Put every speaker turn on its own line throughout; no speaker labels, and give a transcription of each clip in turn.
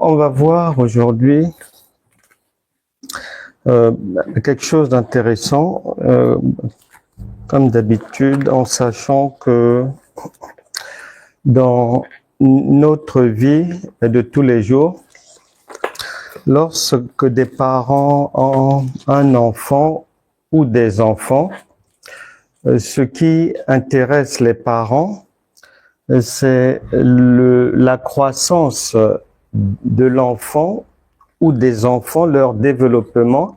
on va voir aujourd'hui quelque chose d'intéressant, comme d'habitude, en sachant que dans notre vie de tous les jours, lorsque des parents ont un enfant ou des enfants, ce qui intéresse les parents, c'est la croissance de l'enfant ou des enfants, leur développement,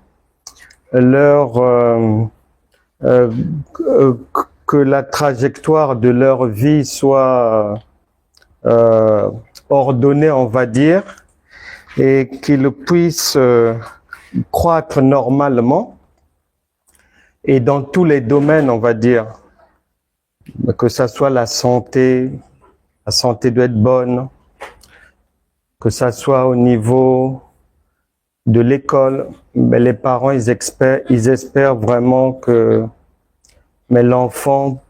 que la trajectoire de leur vie soit ordonnée, on va dire, et qu'ils puissent croître normalement et dans tous les domaines, on va dire, que ça soit la santé doit être bonne, que ça soit au niveau de l'école, mais les parents, ils espèrent vraiment que l'enfant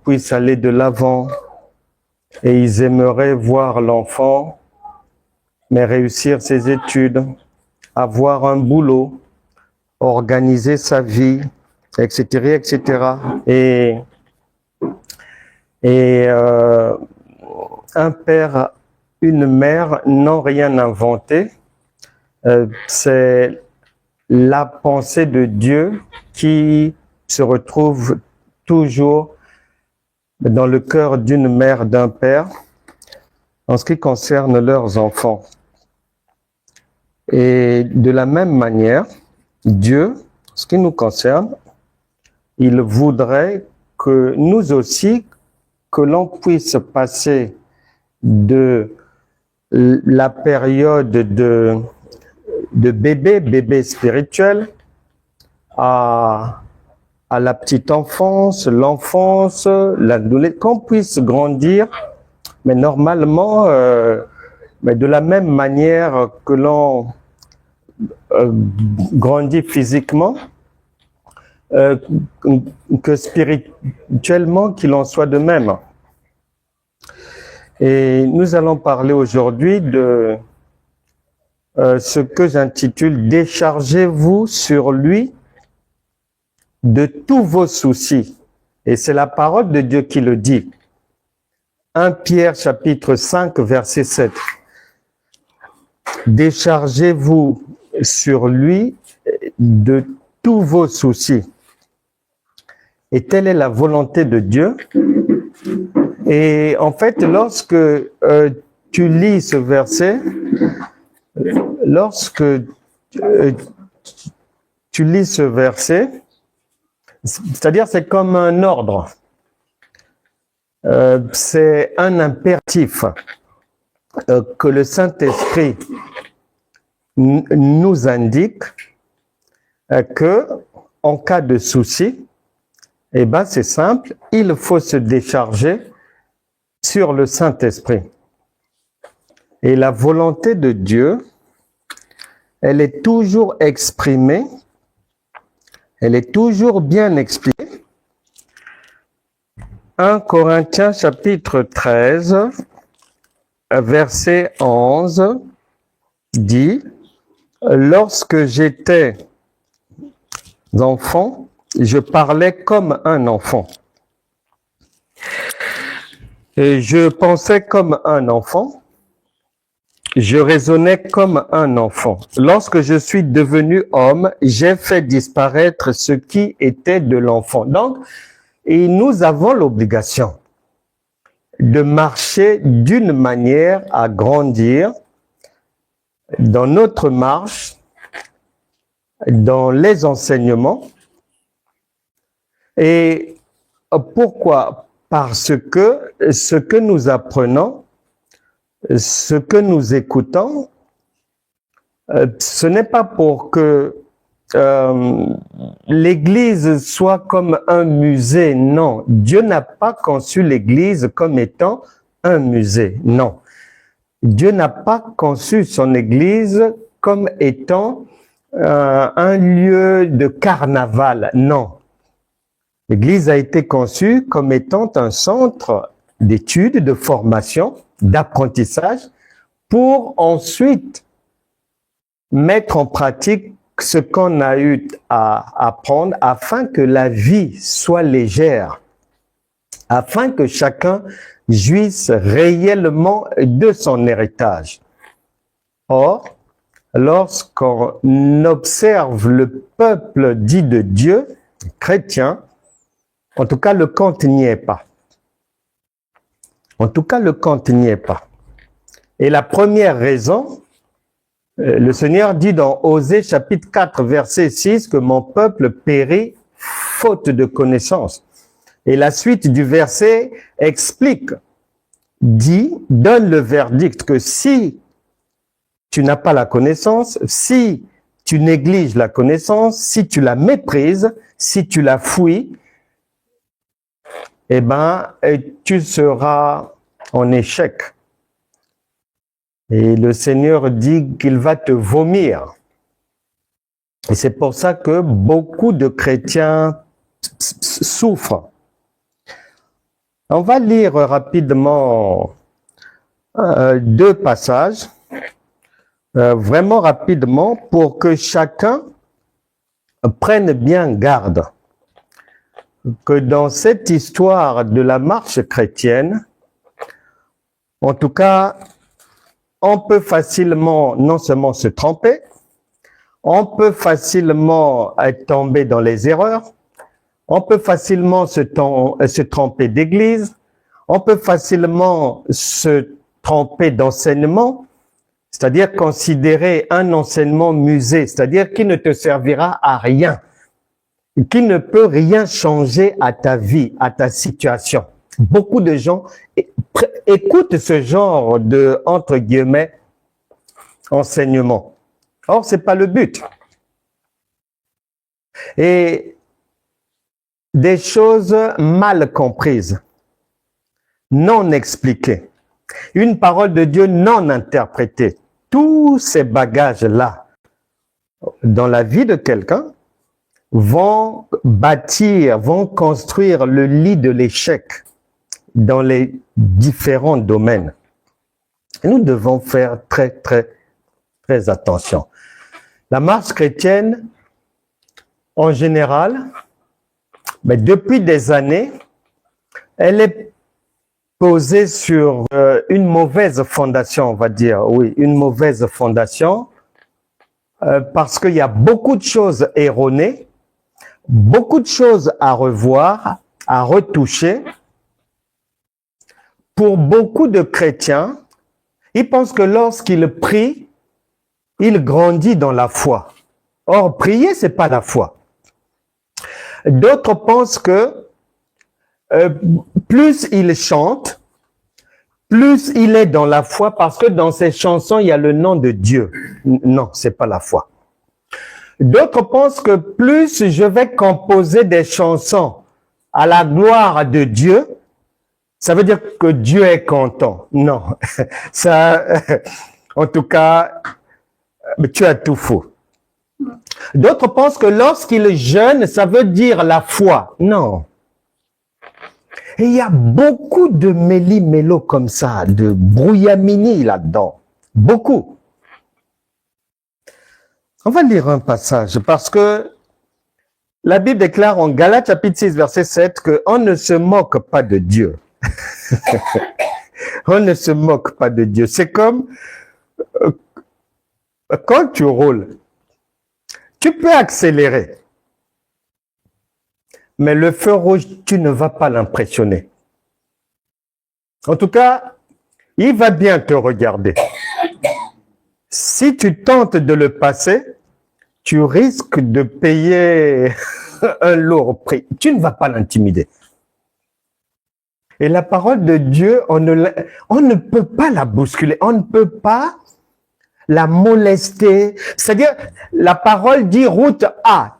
puisse aller de l'avant et ils aimeraient voir l'enfant réussir ses études, avoir un boulot, organiser sa vie, etc., etc. Et un père, une mère n'ont rien inventé. C'est la pensée de Dieu qui se retrouve toujours dans le cœur d'une mère, d'un père, en ce qui concerne leurs enfants. Et de la même manière, Dieu, ce qui nous concerne, il voudrait que nous aussi, que l'on puisse passer de la période de bébé spirituel à la petite enfance, l'enfance, l'adolescence, qu'on puisse grandir, mais normalement, mais de la même manière que l'on grandit physiquement, que spirituellement qu'il en soit de même. Et nous allons parler aujourd'hui de ce que j'intitule « Déchargez-vous sur lui de tous vos soucis ». Et c'est la parole de Dieu qui le dit. 1 Pierre chapitre 5 verset 7. Déchargez-vous sur lui de tous vos soucis. Et telle est la volonté de Dieu. Et en fait, lorsque tu lis ce verset, c'est-à-dire c'est comme un ordre, c'est un impératif que le Saint-Esprit nous indique que en cas de souci, eh ben c'est simple, il faut se décharger sur le Saint-Esprit. Et la volonté de Dieu, elle est toujours exprimée, elle est toujours bien expliquée. 1 Corinthiens chapitre 13, verset 11, dit « Lorsque j'étais enfant, je parlais comme un enfant. Et je pensais comme un enfant. Je raisonnais comme un enfant. Lorsque je suis devenu homme, j'ai fait disparaître ce qui était de l'enfant. » Donc, et nous avons l'obligation de marcher d'une manière à grandir dans notre marche, dans les enseignements. Et pourquoi? Parce que ce que nous apprenons, ce que nous écoutons, ce n'est pas pour que l'Église soit comme un musée, non. Dieu n'a pas conçu l'Église comme étant un musée, non. Dieu n'a pas conçu son Église comme étant un lieu de carnaval, non. L'Église a été conçue comme étant un centre d'études, de formation, d'apprentissage, pour ensuite mettre en pratique ce qu'on a eu à apprendre afin que la vie soit légère, afin que chacun jouisse réellement de son héritage. Or, lorsqu'on observe le peuple dit de Dieu, chrétien, en tout cas, le compte n'y est pas. En tout cas, le compte n'y est pas. Et la première raison, le Seigneur dit dans Osée chapitre 4, verset 6, que mon peuple périt faute de connaissance. Et la suite du verset explique, donne le verdict que si tu n'as pas la connaissance, si tu négliges la connaissance, si tu la méprises, si tu la fouilles, eh ben, tu seras en échec. Et le Seigneur dit qu'il va te vomir. Et c'est pour ça que beaucoup de chrétiens souffrent. On va lire rapidement deux passages, vraiment rapidement, pour que chacun prenne bien garde que dans cette histoire de la marche chrétienne, en tout cas, on peut facilement non seulement se tromper, on peut facilement tomber dans les erreurs, on peut facilement se tromper d'église, on peut facilement se tromper d'enseignement, c'est-à-dire considérer un enseignement musée, c'est-à-dire qui ne te servira à rien, qui ne peut rien changer à ta vie, à ta situation. Beaucoup de gens écoutent ce genre de, entre guillemets, enseignement. Or, c'est pas le but. Et des choses mal comprises, non expliquées, une parole de Dieu non interprétée, tous ces bagages-là, dans la vie de quelqu'un, vont bâtir, vont construire le lit de l'échec dans les différents domaines. Et nous devons faire très, très, très attention. La marche chrétienne, en général, mais depuis des années, elle est posée sur une mauvaise fondation, on va dire, oui, une mauvaise fondation, parce qu'il y a beaucoup de choses erronées, beaucoup de choses à revoir, à retoucher. Pour beaucoup de chrétiens, ils pensent que lorsqu'ils prient, ils grandissent dans la foi. Or, prier, c'est pas la foi. D'autres pensent que plus il chante, plus il est dans la foi parce que dans ses chansons, il y a le nom de Dieu. Non, c'est pas la foi. D'autres pensent que plus je vais composer des chansons à la gloire de Dieu, ça veut dire que Dieu est content. Non, ça, en tout cas, tu as tout faux. D'autres pensent que lorsqu'il jeûne, ça veut dire la foi. Non. Et il y a beaucoup de méli-mélo comme ça, de brouillamini là-dedans. Beaucoup. On va lire un passage parce que la Bible déclare en Galates chapitre 6, verset 7 qu'on ne se moque pas de Dieu. On ne se moque pas de Dieu. C'est comme quand tu roules, tu peux accélérer, mais le feu rouge, tu ne vas pas l'impressionner. En tout cas, il va bien te regarder. Si tu tentes de le passer, tu risques de payer un lourd prix. Tu ne vas pas l'intimider. Et la parole de Dieu, on ne peut pas la bousculer, on ne peut pas la molester. C'est-à-dire, la parole dit route A.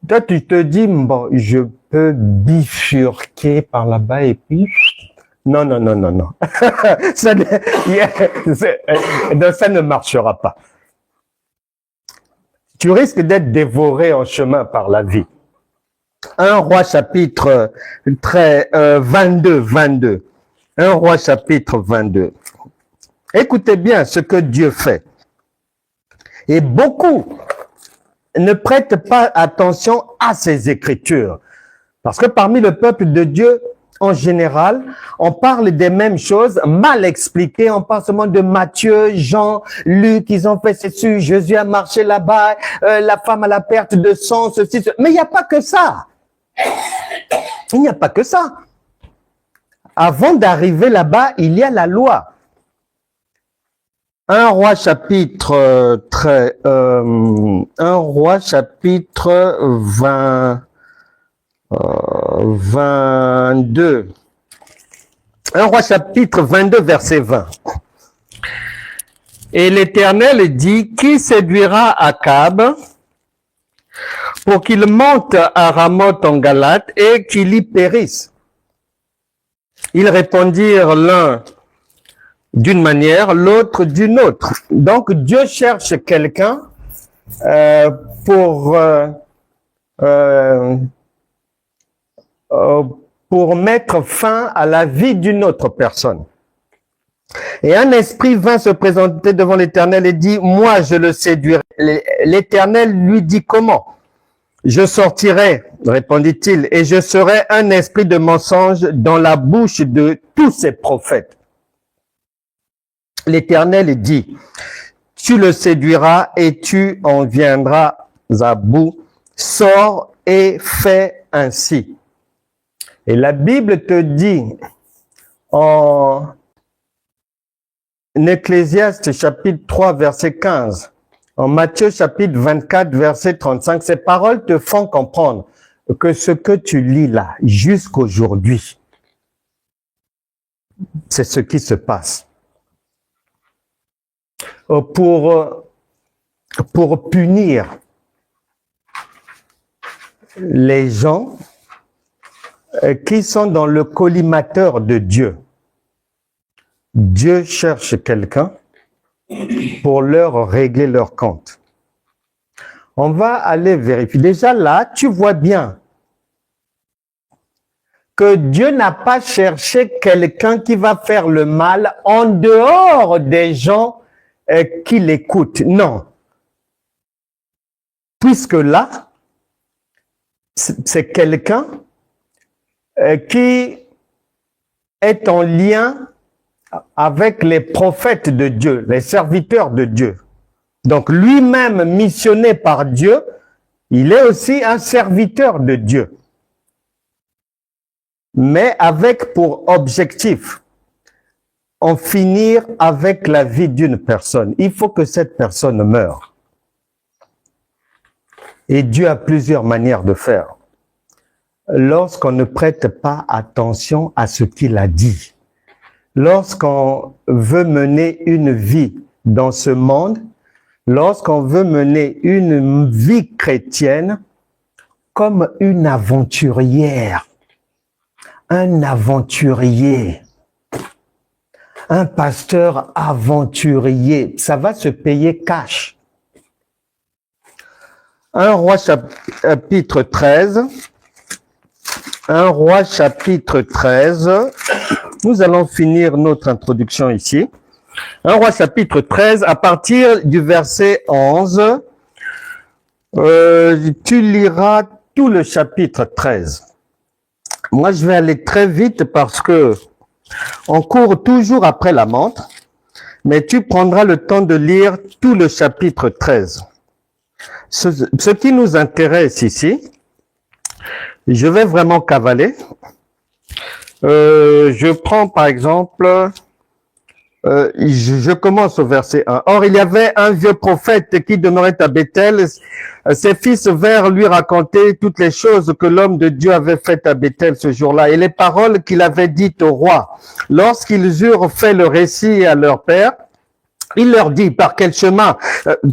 Toi, tu te dis, bon, je peux bifurquer par là-bas et puis... Non, non, non, non, non. Ça ne marchera pas. Tu risques d'être dévoré en chemin par la vie. 1 Roi chapitre 22. 1 Roi chapitre 22. Écoutez bien ce que Dieu fait. Et beaucoup ne prêtent pas attention à ces Écritures. Parce que parmi le peuple de Dieu, en général, on parle des mêmes choses mal expliquées. On parle seulement de Matthieu, Jean, Luc, ils ont fait ceci, Jésus a marché là-bas, la femme à la perte de sang, ceci. Mais il n'y a pas que ça. Il n'y a pas que ça. Avant d'arriver là-bas, il y a la loi. 1 Roi chapitre 22. 1 Roi chapitre 22, verset 20. Et l'Éternel dit, qui séduira Akab pour qu'il monte à Ramoth en Galate et qu'il y périsse? Ils répondirent l'un d'une manière, l'autre d'une autre. Donc Dieu cherche quelqu'un pour mettre fin à la vie d'une autre personne. Et un esprit vint se présenter devant l'Éternel et dit, moi je le séduirai. L'Éternel lui dit, comment? Je sortirai, répondit-il, et je serai un esprit de mensonge dans la bouche de tous ces prophètes. L'Éternel dit, tu le séduiras et tu en viendras à bout. Sors et fais ainsi. Et la Bible te dit en Ecclésiaste chapitre 3 verset 15, en Matthieu chapitre 24 verset 35, ces paroles te font comprendre que ce que tu lis là jusqu'aujourd'hui, c'est ce qui se passe. Pour punir les gens qui sont dans le collimateur de Dieu. Dieu cherche quelqu'un pour leur régler leur compte. On va aller vérifier. Déjà là, tu vois bien que Dieu n'a pas cherché quelqu'un qui va faire le mal en dehors des gens qui l'écoutent. Non. Puisque là, c'est quelqu'un qui est en lien avec les prophètes de Dieu, les serviteurs de Dieu. Donc lui-même missionné par Dieu, il est aussi un serviteur de Dieu. Mais avec pour objectif en finir avec la vie d'une personne. Il faut que cette personne meure. Et Dieu a plusieurs manières de faire. Lorsqu'on ne prête pas attention à ce qu'il a dit, lorsqu'on veut mener une vie dans ce monde, lorsqu'on veut mener une vie chrétienne comme une aventurière, un aventurier, un pasteur aventurier, ça va se payer cash. 1 Roi chapitre 13, 1 Roi chapitre 13, nous allons finir notre introduction ici. 1 Roi chapitre 13, à partir du verset 11, tu liras tout le chapitre 13. Moi, je vais aller très vite parce que on court toujours après la montre, mais tu prendras le temps de lire tout le chapitre 13. Ce qui nous intéresse ici, je vais vraiment cavaler. Je prends par exemple, je commence au verset 1. Or, il y avait un vieux prophète qui demeurait à Bethel. Ses fils vinrent lui raconter toutes les choses que l'homme de Dieu avait faites à Bethel ce jour-là et les paroles qu'il avait dites au roi. Lorsqu'ils eurent fait le récit à leur père, il leur dit par quel chemin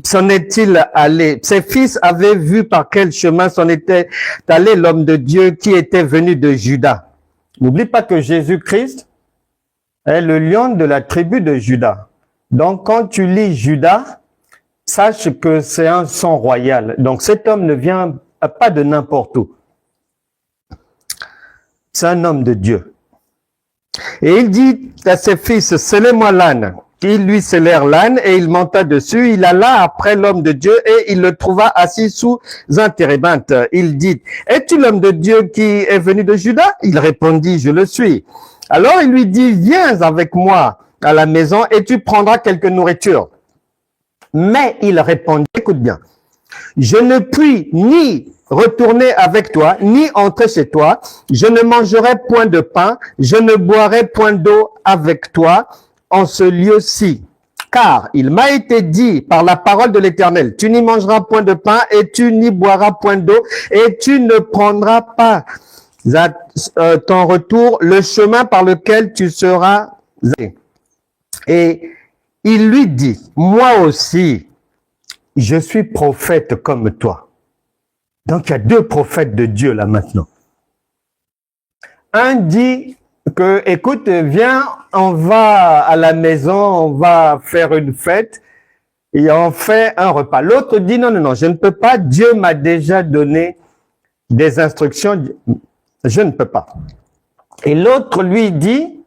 s'en est-il allé. Ses fils avaient vu par quel chemin s'en était allé l'homme de Dieu qui était venu de Juda. N'oublie pas que Jésus-Christ est le lion de la tribu de Juda. Donc, quand tu lis Juda, sache que c'est un sang royal. Donc, cet homme ne vient pas de n'importe où. C'est un homme de Dieu. Et il dit à ses fils, scellez-moi l'âne. ils lui scellèrent l'âne et il monta dessus. Il alla après l'homme de Dieu et il le trouva assis sous un térébinthe. Il dit, es-tu l'homme de Dieu qui est venu de Juda? Il répondit, je le suis. Alors il lui dit, viens avec moi à la maison et tu prendras quelque nourriture. Mais il répondit, écoute bien, je ne puis ni retourner avec toi, ni entrer chez toi. Je ne mangerai point de pain, je ne boirai point d'eau avec toi en ce lieu-ci. Car il m'a été dit par la parole de l'Éternel, tu n'y mangeras point de pain et tu n'y boiras point d'eau et tu ne prendras pas à ton retour le chemin par lequel tu seras allé. Et il lui dit, moi aussi, je suis prophète comme toi. Donc, il y a deux prophètes de Dieu là maintenant. Un dit que, écoute, viens, on va à la maison, on va faire une fête et on fait un repas. L'autre dit, non, non, non, je ne peux pas. Dieu m'a déjà donné des instructions. Je ne peux pas. Et l'autre lui dit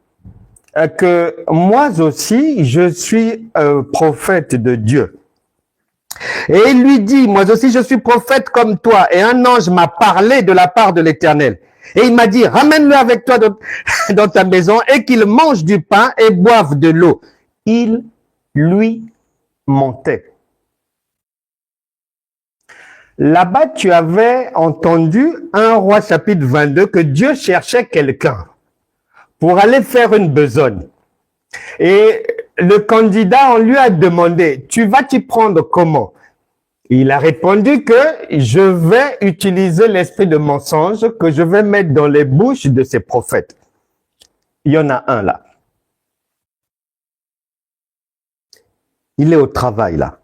que moi aussi, je suis prophète de Dieu. Et il lui dit, moi aussi je suis prophète comme toi, et un ange m'a parlé de la part de l'Éternel. Et il m'a dit, ramène-le avec toi dans ta maison et qu'il mange du pain et boive de l'eau. Il lui mentait. Là-bas, tu avais entendu 1 Roi chapitre 22 que Dieu cherchait quelqu'un pour aller faire une besogne. Et le candidat, on lui a demandé, tu vas t'y prendre comment? Il a répondu que je vais utiliser l'esprit de mensonge que je vais mettre dans les bouches de ces prophètes. Il y en a un là. Il est au travail là.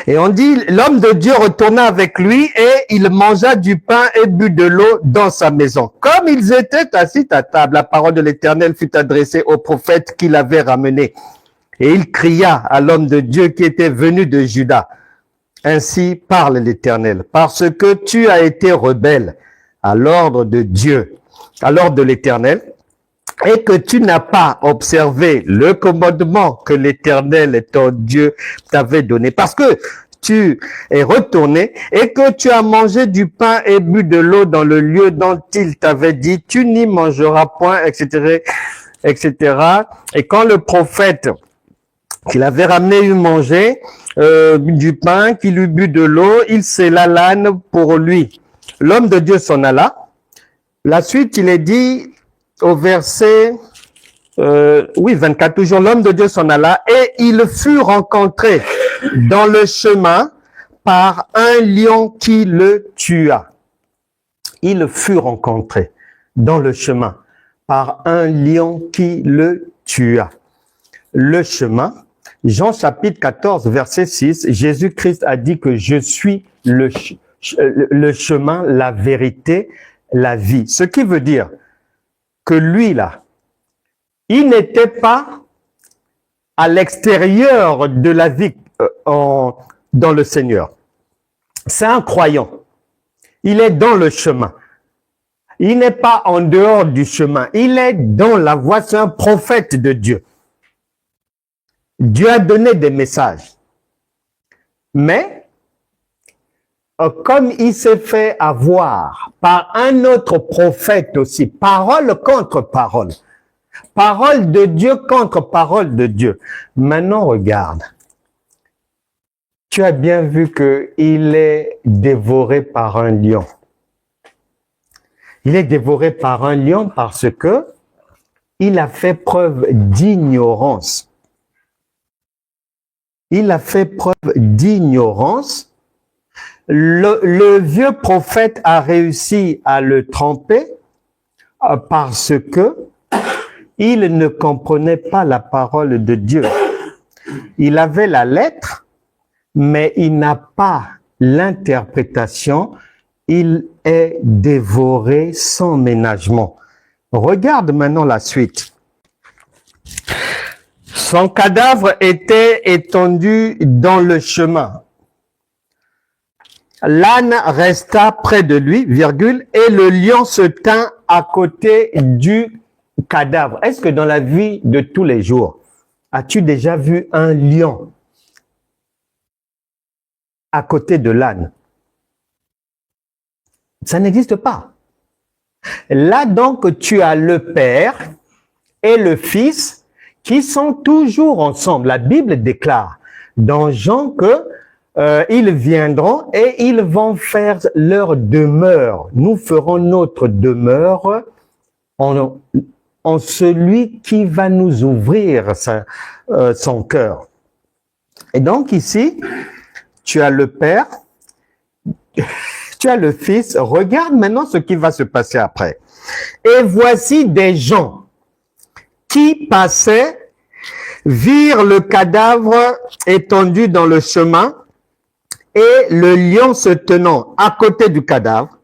Et on dit, l'homme de Dieu retourna avec lui et il mangea du pain et but de l'eau dans sa maison. Comme ils étaient assis à table, la parole de l'Éternel fut adressée au prophète qui l'avait ramené. Et il cria à l'homme de Dieu qui était venu de Juda. Ainsi parle l'Éternel, parce que tu as été rebelle à l'ordre de Dieu, à l'ordre de l'Éternel, et que tu n'as pas observé le commandement que l'Éternel, ton Dieu, t'avait donné. Parce que tu es retourné et que tu as mangé du pain et bu de l'eau dans le lieu dont il t'avait dit, tu n'y mangeras point, etc., etc. Et quand le prophète qu'il avait ramené eut mangé du pain, qu'il eut bu de l'eau, il scella l'âne pour lui. L'homme de Dieu s'en alla. La suite, il est dit au verset 24, toujours, l'homme de Dieu s'en alla et il fut rencontré dans le chemin par un lion qui le tua. Il fut rencontré dans le chemin par un lion qui le tua. Le chemin, Jean chapitre 14, verset 6, Jésus-Christ a dit que je suis le chemin, la vérité, la vie. Ce qui veut dire que lui, là, il n'était pas à l'extérieur de la vie dans le Seigneur. C'est un croyant. Il est dans le chemin. Il n'est pas en dehors du chemin. Il est dans la voie. C'est un prophète de Dieu. Dieu a donné des messages. Mais, comme il s'est fait avoir par un autre prophète aussi, parole contre parole, parole de Dieu contre parole de Dieu. Maintenant, regarde. Tu as bien vu qu'il est dévoré par un lion. Il est dévoré par un lion parce que il a fait preuve d'ignorance. Il a fait preuve d'ignorance. Le vieux prophète a réussi à le tromper parce que il ne comprenait pas la parole de Dieu. Il avait la lettre, mais il n'a pas l'interprétation. Il est dévoré sans ménagement. Regarde maintenant la suite. Son cadavre était étendu dans le chemin. L'âne resta près de lui, virgule, et le lion se tint à côté du cadavre. Est-ce que dans la vie de tous les jours, As-tu déjà vu un lion à côté de l'âne? Ça n'existe pas. Là donc, tu as le Père et le Fils qui sont toujours ensemble. La Bible déclare dans Jean que ils viendront et ils vont faire leur demeure. Nous ferons notre demeure en celui qui va nous ouvrir son cœur. Et donc ici, tu as le Père, tu as le Fils. Regarde maintenant ce qui va se passer après. Et voici des gens qui passaient, virent le cadavre étendu dans le chemin et le lion se tenant à côté du cadavre.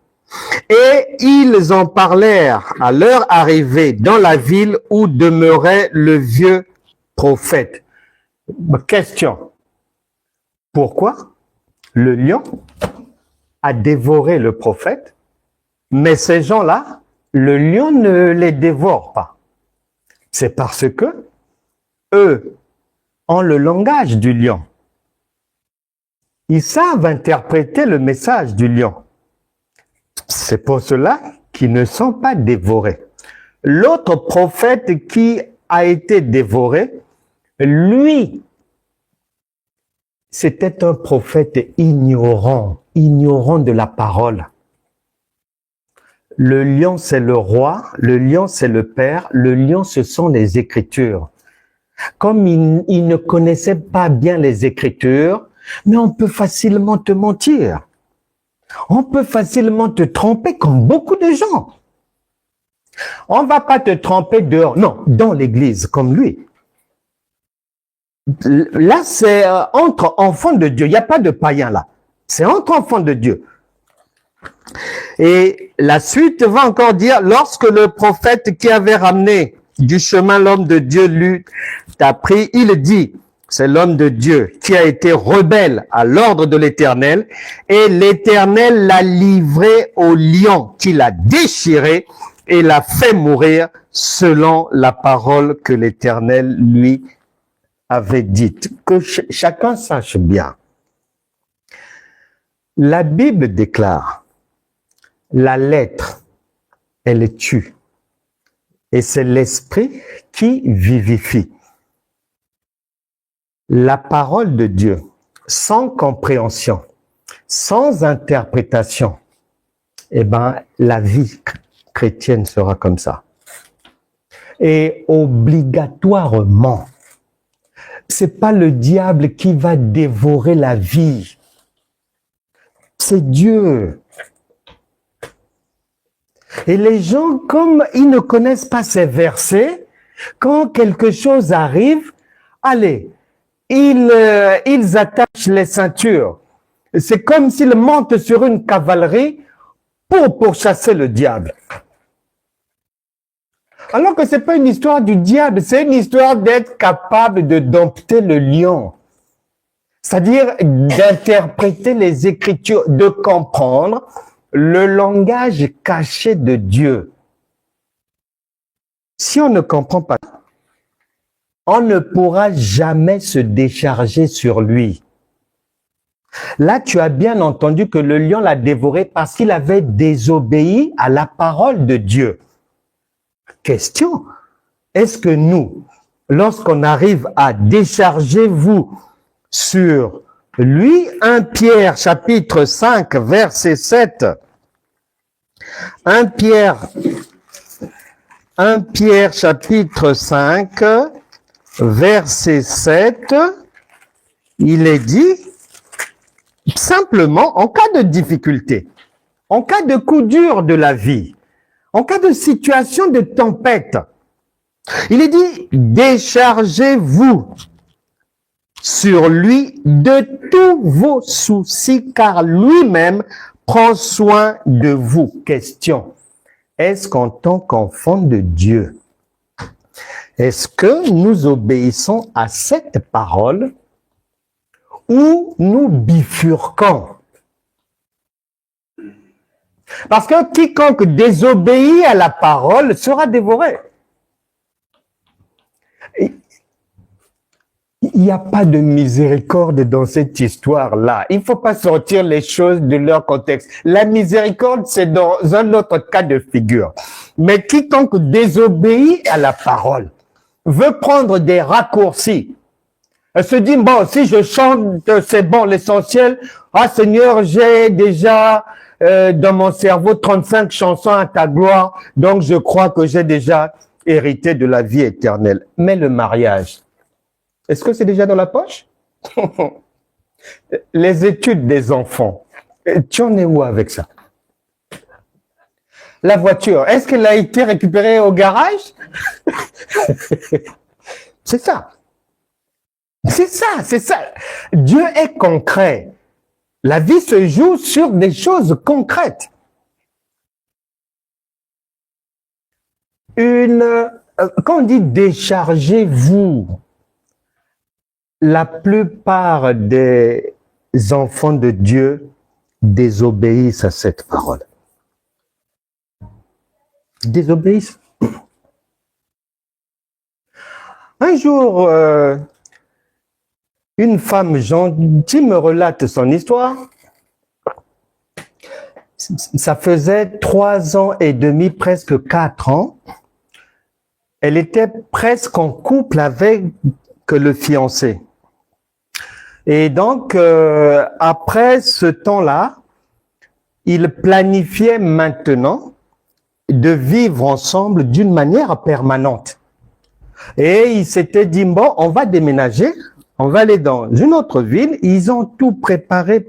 Et ils en parlèrent à leur arrivée dans la ville où demeurait le vieux prophète. Question. Pourquoi le lion a dévoré le prophète, mais ces gens-là, le lion ne les dévore pas? C'est parce que eux ont le langage du lion. Ils savent interpréter le message du lion. C'est pour cela qu'ils ne sont pas dévorés. L'autre prophète qui a été dévoré, lui, c'était un prophète ignorant de la parole. Le lion, c'est le roi, le lion, c'est le père, le lion, ce sont les Écritures. Comme il ne connaissait pas bien les Écritures, mais on peut facilement te mentir. On peut facilement te tromper comme beaucoup de gens. On ne va pas te tromper dehors, non, dans l'église, comme lui. Là, c'est entre enfants de Dieu. Il n'y a pas de païens là. C'est entre enfants de Dieu. Et la suite va encore dire, lorsque le prophète qui avait ramené du chemin l'homme de Dieu l'eut appris, il dit, c'est l'homme de Dieu qui a été rebelle à l'ordre de l'Éternel, et l'Éternel l'a livré au lion qui l'a déchiré et l'a fait mourir selon la parole que l'Éternel lui avait dite. Que chacun sache bien. La Bible déclare, la lettre, elle tue. Et c'est l'esprit qui vivifie. La parole de Dieu, sans compréhension, sans interprétation, eh ben, la vie chrétienne sera comme ça. Et obligatoirement, c'est pas le diable qui va dévorer la vie. C'est Dieu. Et les gens, comme ils ne connaissent pas ces versets, quand quelque chose arrive, allez, ils attachent les ceintures. C'est comme s'ils montent sur une cavalerie pour chasser le diable. Alors que ce n'est pas une histoire du diable, c'est une histoire d'être capable de dompter le lion. C'est-à-dire d'interpréter les Écritures, de comprendre le langage caché de Dieu. Si on ne comprend pas, on ne pourra jamais se décharger sur lui. Là, tu as bien entendu que le lion l'a dévoré parce qu'il avait désobéi à la parole de Dieu. Question, est-ce que nous, lorsqu'on arrive à décharger vous sur lui, 1 Pierre chapitre 5 verset 7, 1 Pierre chapitre 5 verset 7, il est dit simplement en cas de difficulté, en cas de coup dur de la vie, en cas de situation de tempête, il est dit déchargez-vous sur lui de tous vos soucis, car lui-même prend soin de vous. Question, est-ce qu'en tant qu'enfant de Dieu, est-ce que nous obéissons à cette parole ou nous bifurquons? Parce que quiconque désobéit à la parole sera dévoré. Il n'y a pas de miséricorde dans cette histoire-là. Il ne faut pas sortir les choses de leur contexte. La miséricorde, c'est dans un autre cas de figure. Mais quiconque désobéit à la parole, veut prendre des raccourcis, elle se dit, bon, si je chante, c'est bon, l'essentiel. Ah Seigneur, j'ai déjà dans mon cerveau 35 chansons à ta gloire, donc je crois que j'ai déjà hérité de la vie éternelle. Mais le mariage, est-ce que c'est déjà dans la poche? Les études des enfants, tu en es où avec ça? La voiture, est-ce qu'elle a été récupérée au garage? C'est ça. C'est ça, c'est ça. Dieu est concret. La vie se joue sur des choses concrètes. Quand on dit déchargez-vous, la plupart des enfants de Dieu désobéissent à cette parole. Désobéissent. Un jour, une femme gentille me relate son histoire. Ça faisait 3 ans et demi, presque 4 ans. Elle était presque en couple avec le fiancé. Et donc, après ce temps-là, ils planifiaient maintenant de vivre ensemble d'une manière permanente. Et ils s'étaient dit, bon, on va déménager, on va aller dans une autre ville. Ils ont tout préparé.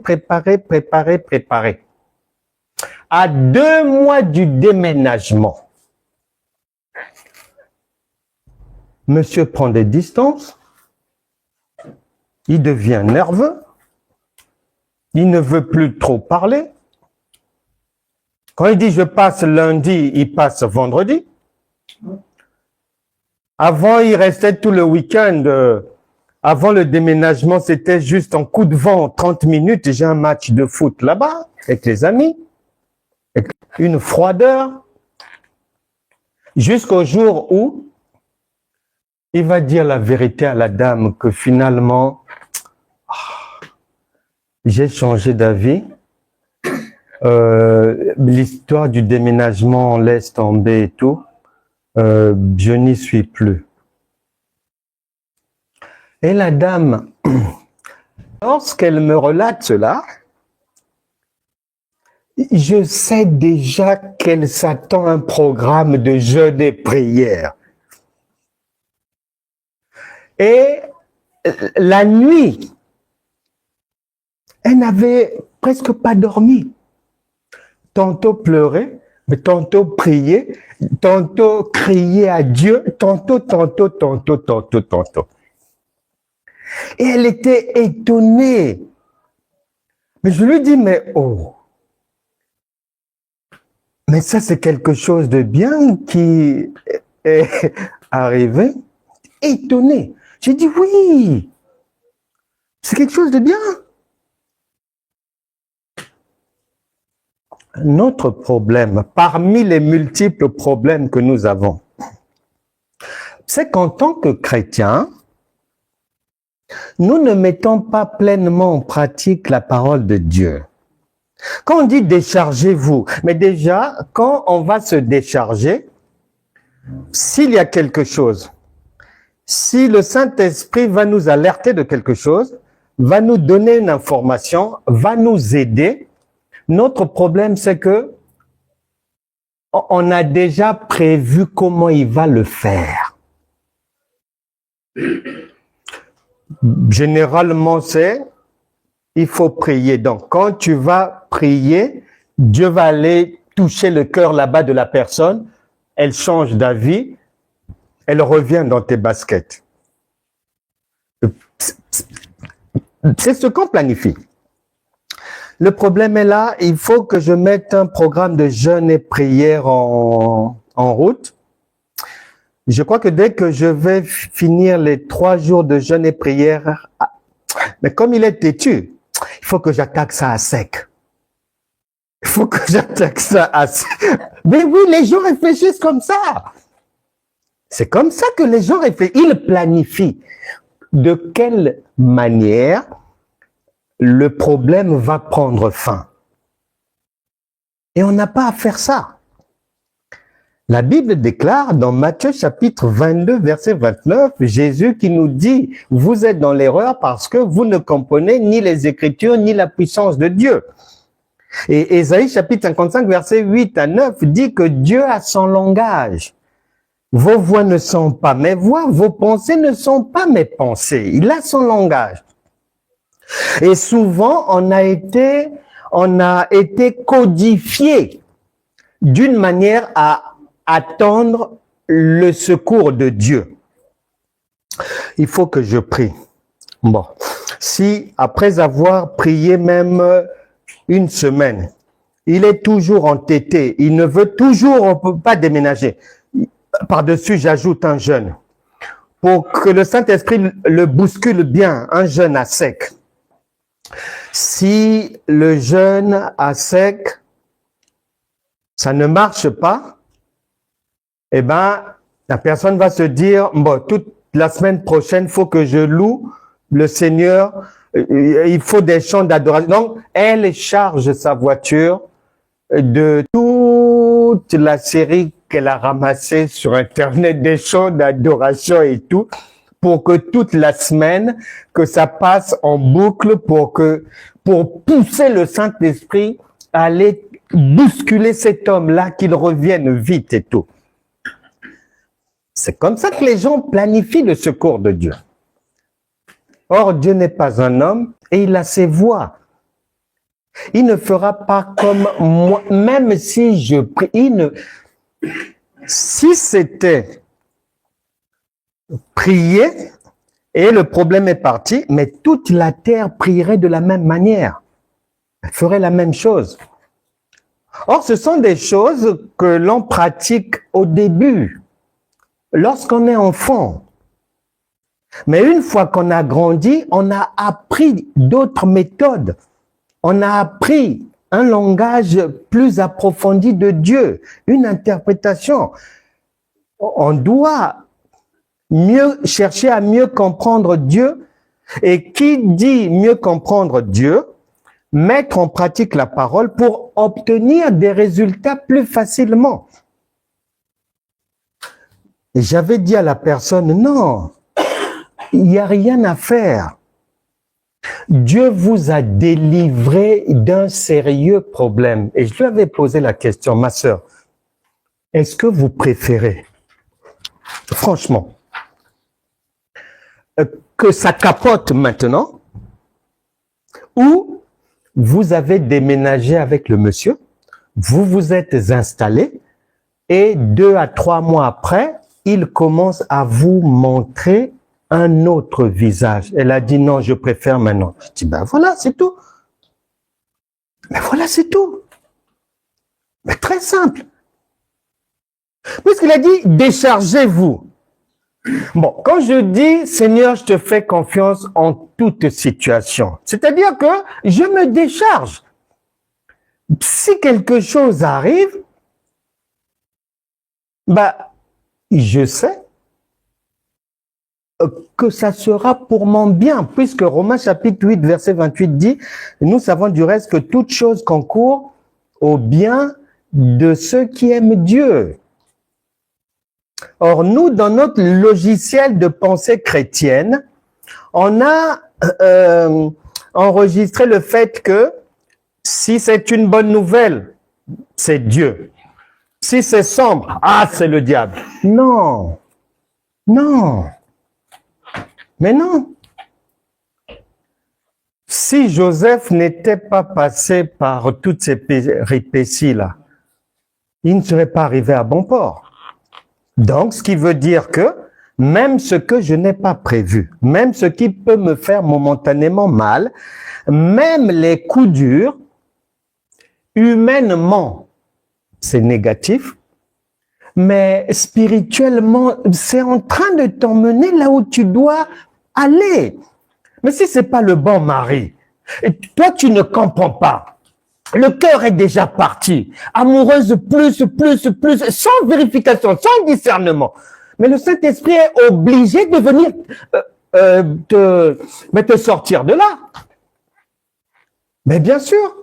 À 2 mois du déménagement, monsieur prend des distances, il devient nerveux, il ne veut plus trop parler. Quand il dit je passe lundi, il passe vendredi. Avant, il restait tout le week-end. Avant le déménagement, c'était juste en coup de vent, 30 minutes, j'ai un match de foot là-bas, avec les amis. Une froideur. Jusqu'au jour où il va dire la vérité à la dame que finalement, j'ai changé d'avis. L'histoire du déménagement, on laisse tomber et tout. Je n'y suis plus. Et la dame, lorsqu'elle me relate cela, je sais déjà qu'elle s'attend à un programme de jeûne et prière. Et la nuit, elle n'avait presque pas dormi. Tantôt pleurer, mais tantôt prier, tantôt crier à Dieu, tantôt. Et elle était étonnée. Mais je lui dis, mais oh, mais ça c'est quelque chose de bien qui est arrivé. Étonnée. J'ai dit oui, c'est quelque chose de bien. Notre problème, parmi les multiples problèmes que nous avons, c'est qu'en tant que chrétiens, nous ne mettons pas pleinement en pratique la parole de Dieu. Quand on dit déchargez-vous, mais déjà, quand on va se décharger, s'il y a quelque chose, si le Saint-Esprit va nous alerter de quelque chose, va nous donner une information, va nous aider, notre problème, c'est que on a déjà prévu comment il va le faire. Généralement, il faut prier. Donc, quand tu vas prier, Dieu va aller toucher le cœur là-bas de la personne. Elle change d'avis. Elle revient dans tes baskets. C'est ce qu'on planifie. Le problème est là, il faut que je mette un programme de jeûne et prière en route. Je crois que dès que je vais finir les 3 jours de jeûne et prière, mais comme il est têtu, il faut que j'attaque ça à sec. Il faut que j'attaque ça à sec. Mais oui, les gens réfléchissent comme ça. C'est comme ça que les gens réfléchissent. Ils planifient. de quelle manière le problème va prendre fin. Et on n'a pas à faire ça. La Bible déclare dans Matthieu chapitre 22, verset 29, Jésus qui nous dit, vous êtes dans l'erreur parce que vous ne comprenez ni les Écritures ni la puissance de Dieu. Et Ésaïe chapitre 55, verset 8 à 9 dit que Dieu a son langage. Vos voix ne sont pas mes voix, vos pensées ne sont pas mes pensées. Il a son langage. Et souvent, on a été codifié d'une manière à attendre le secours de Dieu. Il faut que je prie. Bon, si après avoir prié même une semaine, il est toujours entêté, il ne veut toujours pas déménager. Par-dessus, j'ajoute un jeûne. Pour que le Saint-Esprit le bouscule bien, un jeûne à sec. Si le jeûne à sec, ça ne marche pas, eh ben, la personne va se dire, bon, toute la semaine prochaine, il faut que je loue le Seigneur, il faut des chants d'adoration. Donc, elle charge sa voiture de toute la série qu'elle a ramassée sur Internet, des chants d'adoration et tout, pour que toute la semaine, que ça passe en boucle pour pousser le Saint-Esprit à aller bousculer cet homme-là, qu'il revienne vite et tout. C'est comme ça que les gens planifient le secours de Dieu. Or, Dieu n'est pas un homme et il a ses voies. Il ne fera pas comme moi, même si je prie. Si c'était prier et le problème est parti, mais toute la terre prierait de la même manière. Elle ferait la même chose. Or, ce sont des choses que l'on pratique au début, lorsqu'on est enfant. Mais une fois qu'on a grandi, on a appris d'autres méthodes. On a appris un langage plus approfondi de Dieu, une interprétation. On doit chercher à mieux comprendre Dieu. Et qui dit mieux comprendre Dieu, mettre en pratique la parole pour obtenir des résultats plus facilement. Et j'avais dit à la personne, non, il n'y a rien à faire. Dieu vous a délivré d'un sérieux problème. Et je lui avais posé la question, ma sœur, est-ce que vous préférez, franchement, que ça capote maintenant, ou vous avez déménagé avec le monsieur, vous vous êtes installé, et 2 à 3 mois après, il commence à vous montrer un autre visage. Elle a dit non, je préfère maintenant. Je dis ben voilà, c'est tout. Mais voilà, c'est tout. Mais très simple. Puisqu'il a dit déchargez-vous. Bon, quand je dis Seigneur, je te fais confiance en toute situation, c'est-à-dire que je me décharge. Si quelque chose arrive, bah, je sais que ça sera pour mon bien, puisque Romains chapitre 8, verset 28 dit, nous savons du reste que toute chose concourt au bien de ceux qui aiment Dieu. Or, nous, dans notre logiciel de pensée chrétienne, on a enregistré le fait que si c'est une bonne nouvelle, c'est Dieu. Si c'est sombre, ah, c'est le diable. Non, non. Mais non. Si Joseph n'était pas passé par toutes ces péripéties-là, il ne serait pas arrivé à bon port. Donc, ce qui veut dire que même ce que je n'ai pas prévu, même ce qui peut me faire momentanément mal, même les coups durs, humainement, c'est négatif, mais spirituellement, c'est en train de t'emmener là où tu dois aller. Mais si c'est pas le bon mari, et toi tu ne comprends pas, le cœur est déjà parti, amoureuse plus, sans vérification, sans discernement. Mais le Saint-Esprit est obligé de venir te sortir de là. Mais bien sûr.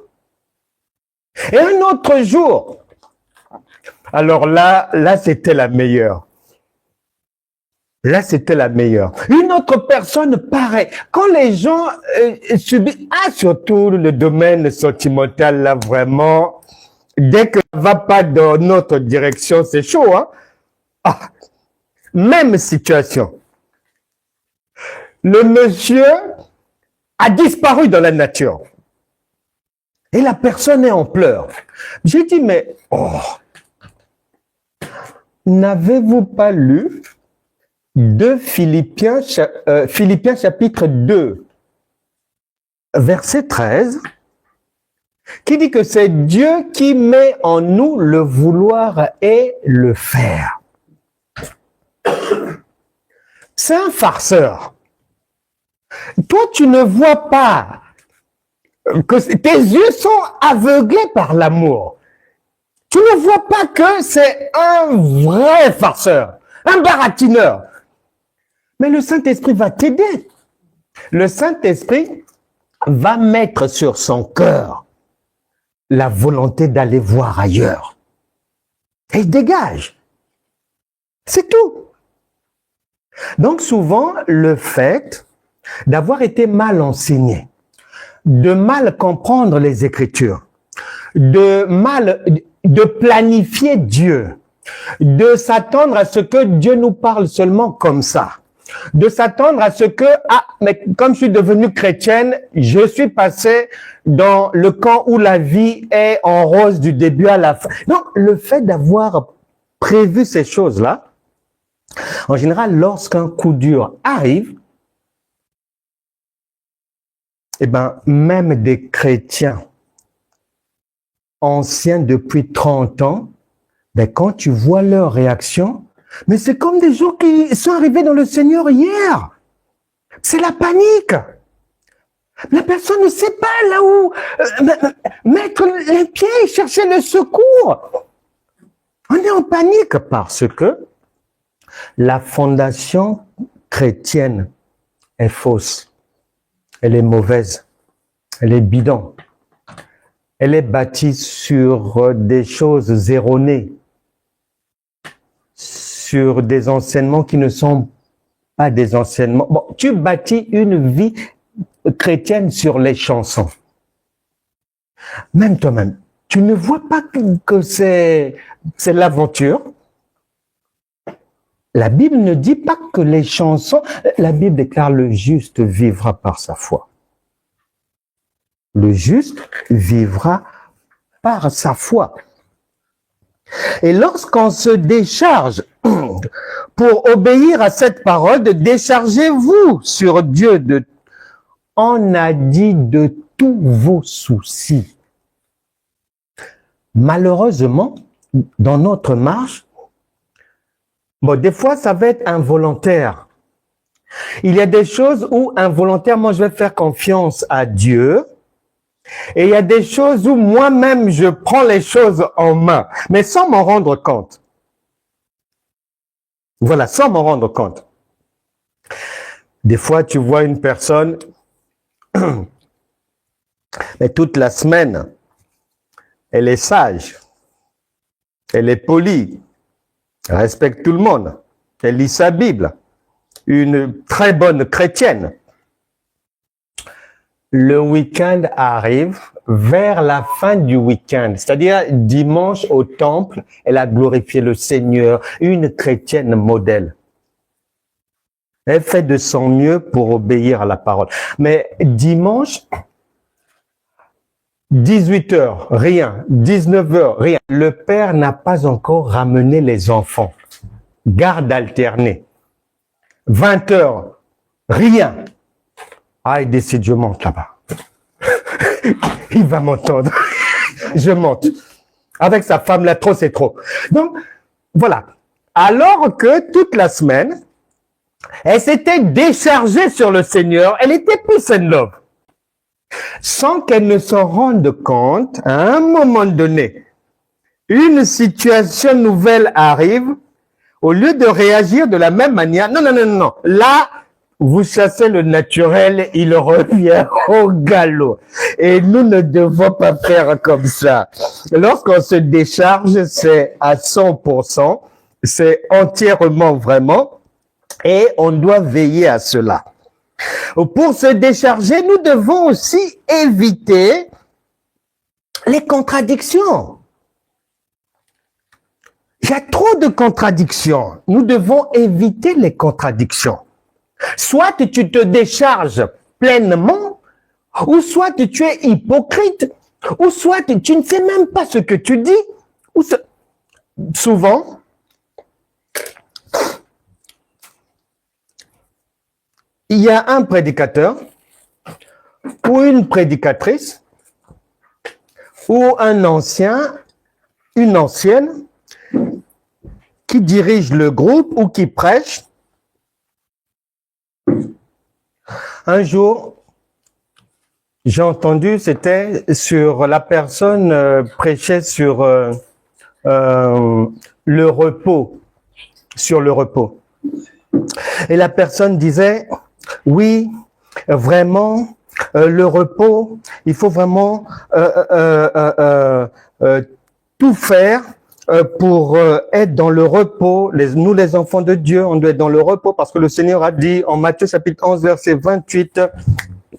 Et un autre jour, alors là c'était la meilleure. Là, c'était la meilleure. Une autre personne, pareil. Quand les gens subissent, surtout le domaine sentimental, là, vraiment, dès que ça ne va pas dans notre direction, c'est chaud, hein? Ah, même situation. Le monsieur a disparu dans la nature. Et la personne est en pleurs. J'ai dit, mais, n'avez-vous pas lu de Philippiens chapitre 2, verset 13, qui dit que c'est Dieu qui met en nous le vouloir et le faire. C'est un farceur. Toi, tu ne vois pas que tes yeux sont aveuglés par l'amour. Tu ne vois pas que c'est un vrai farceur, un baratineur. Mais le Saint-Esprit va t'aider. Le Saint-Esprit va mettre sur son cœur la volonté d'aller voir ailleurs. Et il dégage. C'est tout. Donc souvent, le fait d'avoir été mal enseigné, de mal comprendre les Écritures, de planifier Dieu, de s'attendre à ce que Dieu nous parle seulement comme ça, de s'attendre à ce que, mais comme je suis devenue chrétienne, je suis passée dans le camp où la vie est en rose du début à la fin. Donc, le fait d'avoir prévu ces choses-là, en général, lorsqu'un coup dur arrive, eh ben, même des chrétiens anciens depuis 30 ans, ben, quand tu vois leur réaction, mais c'est comme des gens qui sont arrivés dans le Seigneur hier. C'est la panique. La personne ne sait pas là où mettre les pieds, chercher le secours. On est en panique parce que la fondation chrétienne est fausse. Elle est mauvaise. Elle est bidon. Elle est bâtie sur des choses erronées, sur des enseignements qui ne sont pas des enseignements. Bon, tu bâtis une vie chrétienne sur les chansons. Même toi-même, tu ne vois pas que c'est l'aventure. La Bible ne dit pas que les chansons, la Bible déclare le juste vivra par sa foi. Le juste vivra par sa foi. Et lorsqu'on se décharge pour obéir à cette parole, déchargez-vous sur Dieu. On a dit de tous vos soucis. Malheureusement, dans notre marche, des fois, ça va être involontaire. Il y a des choses où involontairement, je vais faire confiance à Dieu. Et il y a des choses où moi-même, je prends les choses en main, mais sans m'en rendre compte. Voilà, sans m'en rendre compte. Des fois, tu vois une personne, mais toute la semaine, elle est sage, elle est polie, elle respecte tout le monde, elle lit sa Bible, une très bonne chrétienne. Le week-end arrive, vers la fin du week-end, c'est-à-dire dimanche au temple, elle a glorifié le Seigneur, une chrétienne modèle. Elle fait de son mieux pour obéir à la parole. Mais dimanche, 18h, rien. 19h, rien. Le père n'a pas encore ramené les enfants. Garde alternée. 20h, rien. Ah, il décide, je monte là-bas. Il va m'entendre. Je monte. Avec sa femme, là, trop, c'est trop. Donc, voilà. Alors que toute la semaine, elle s'était déchargée sur le Seigneur. Elle était peace and love. Sans qu'elle ne s'en rende compte, à un moment donné, une situation nouvelle arrive. Au lieu de réagir de la même manière, non. Là, vous chassez le naturel, il revient au galop. Et nous ne devons pas faire comme ça. Lorsqu'on se décharge, c'est à 100%, c'est entièrement vraiment, et on doit veiller à cela. Pour se décharger, nous devons aussi éviter les contradictions. Il y a trop de contradictions. Nous devons éviter les contradictions. Soit tu te décharges pleinement, ou soit tu es hypocrite, ou soit tu ne sais même pas ce que tu dis. Souvent, il y a un prédicateur ou une prédicatrice ou un ancien, une ancienne qui dirige le groupe ou qui prêche. Un jour, j'ai entendu, c'était sur la personne prêchait sur le repos, sur le repos. Et la personne disait, oui, vraiment, le repos, il faut vraiment tout faire pour être dans le repos. Nous, les enfants de Dieu, on doit être dans le repos parce que le Seigneur a dit en Matthieu chapitre 11, verset 28,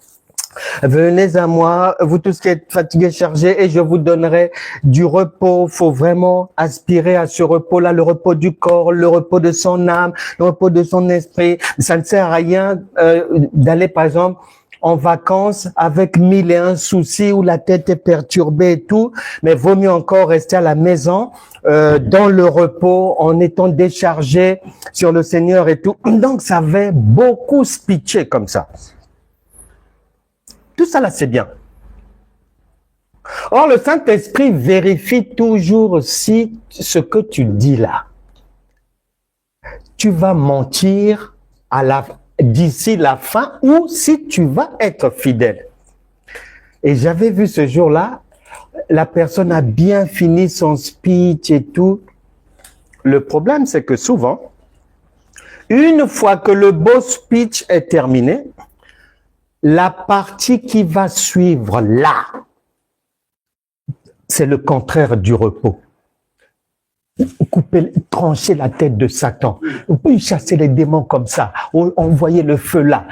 « Venez à moi, vous tous qui êtes fatigués, chargés, et je vous donnerai du repos. » Il faut vraiment aspirer à ce repos-là, le repos du corps, le repos de son âme, le repos de son esprit. Ça ne sert à rien d'aller, par exemple, en vacances avec 1001 soucis où la tête est perturbée et tout, mais vaut mieux encore rester à la maison dans le repos en étant déchargé sur le Seigneur et tout. Donc ça avait beaucoup speeché comme ça. Tout ça là c'est bien. Or le Saint-Esprit vérifie toujours si ce que tu dis là, tu vas mentir d'ici la fin ou si tu vas être fidèle. Et j'avais vu ce jour-là, la personne a bien fini son speech et tout. Le problème, c'est que souvent, une fois que le beau speech est terminé, la partie qui va suivre là, c'est le contraire du repos. Couper, trancher la tête de Satan, chasser les démons comme ça, envoyer le feu là,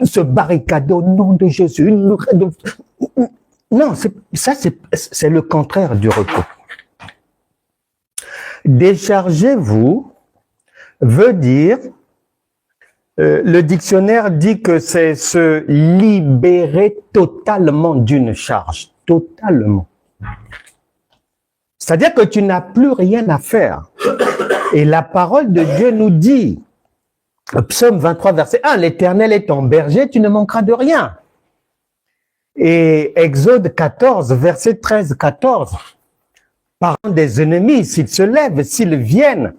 se barricader au nom de Jésus. Non, c'est le contraire du repos. Déchargez-vous veut dire, le dictionnaire dit que c'est se libérer totalement d'une charge, totalement. C'est-à-dire que tu n'as plus rien à faire. Et la parole de Dieu nous dit, Psaume 23, verset 1, « L'Éternel est ton berger, tu ne manqueras de rien. » Et Exode 14, verset 13, 14, « Parlant des ennemis, s'ils se lèvent, s'ils viennent,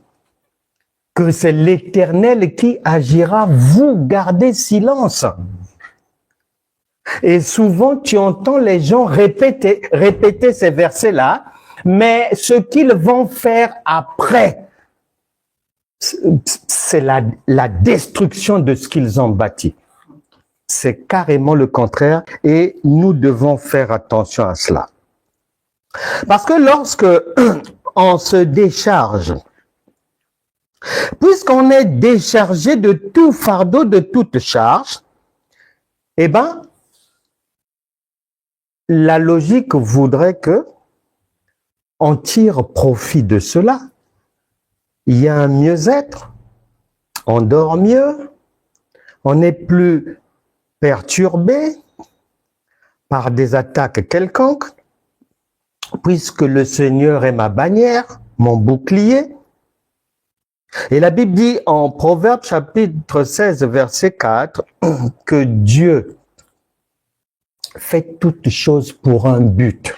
que c'est l'Éternel qui agira, vous gardez silence. » Et souvent, tu entends les gens répéter ces versets-là, mais ce qu'ils vont faire après, c'est la destruction de ce qu'ils ont bâti. C'est carrément le contraire et nous devons faire attention à cela. Parce que lorsque on se décharge, puisqu'on est déchargé de tout fardeau, de toute charge, eh bien, la logique voudrait que on tire profit de cela. Il y a un mieux-être, on dort mieux, on n'est plus perturbé par des attaques quelconques, puisque le Seigneur est ma bannière, mon bouclier. Et la Bible dit en Proverbe chapitre 16, verset 4, que Dieu fait toutes choses pour un but.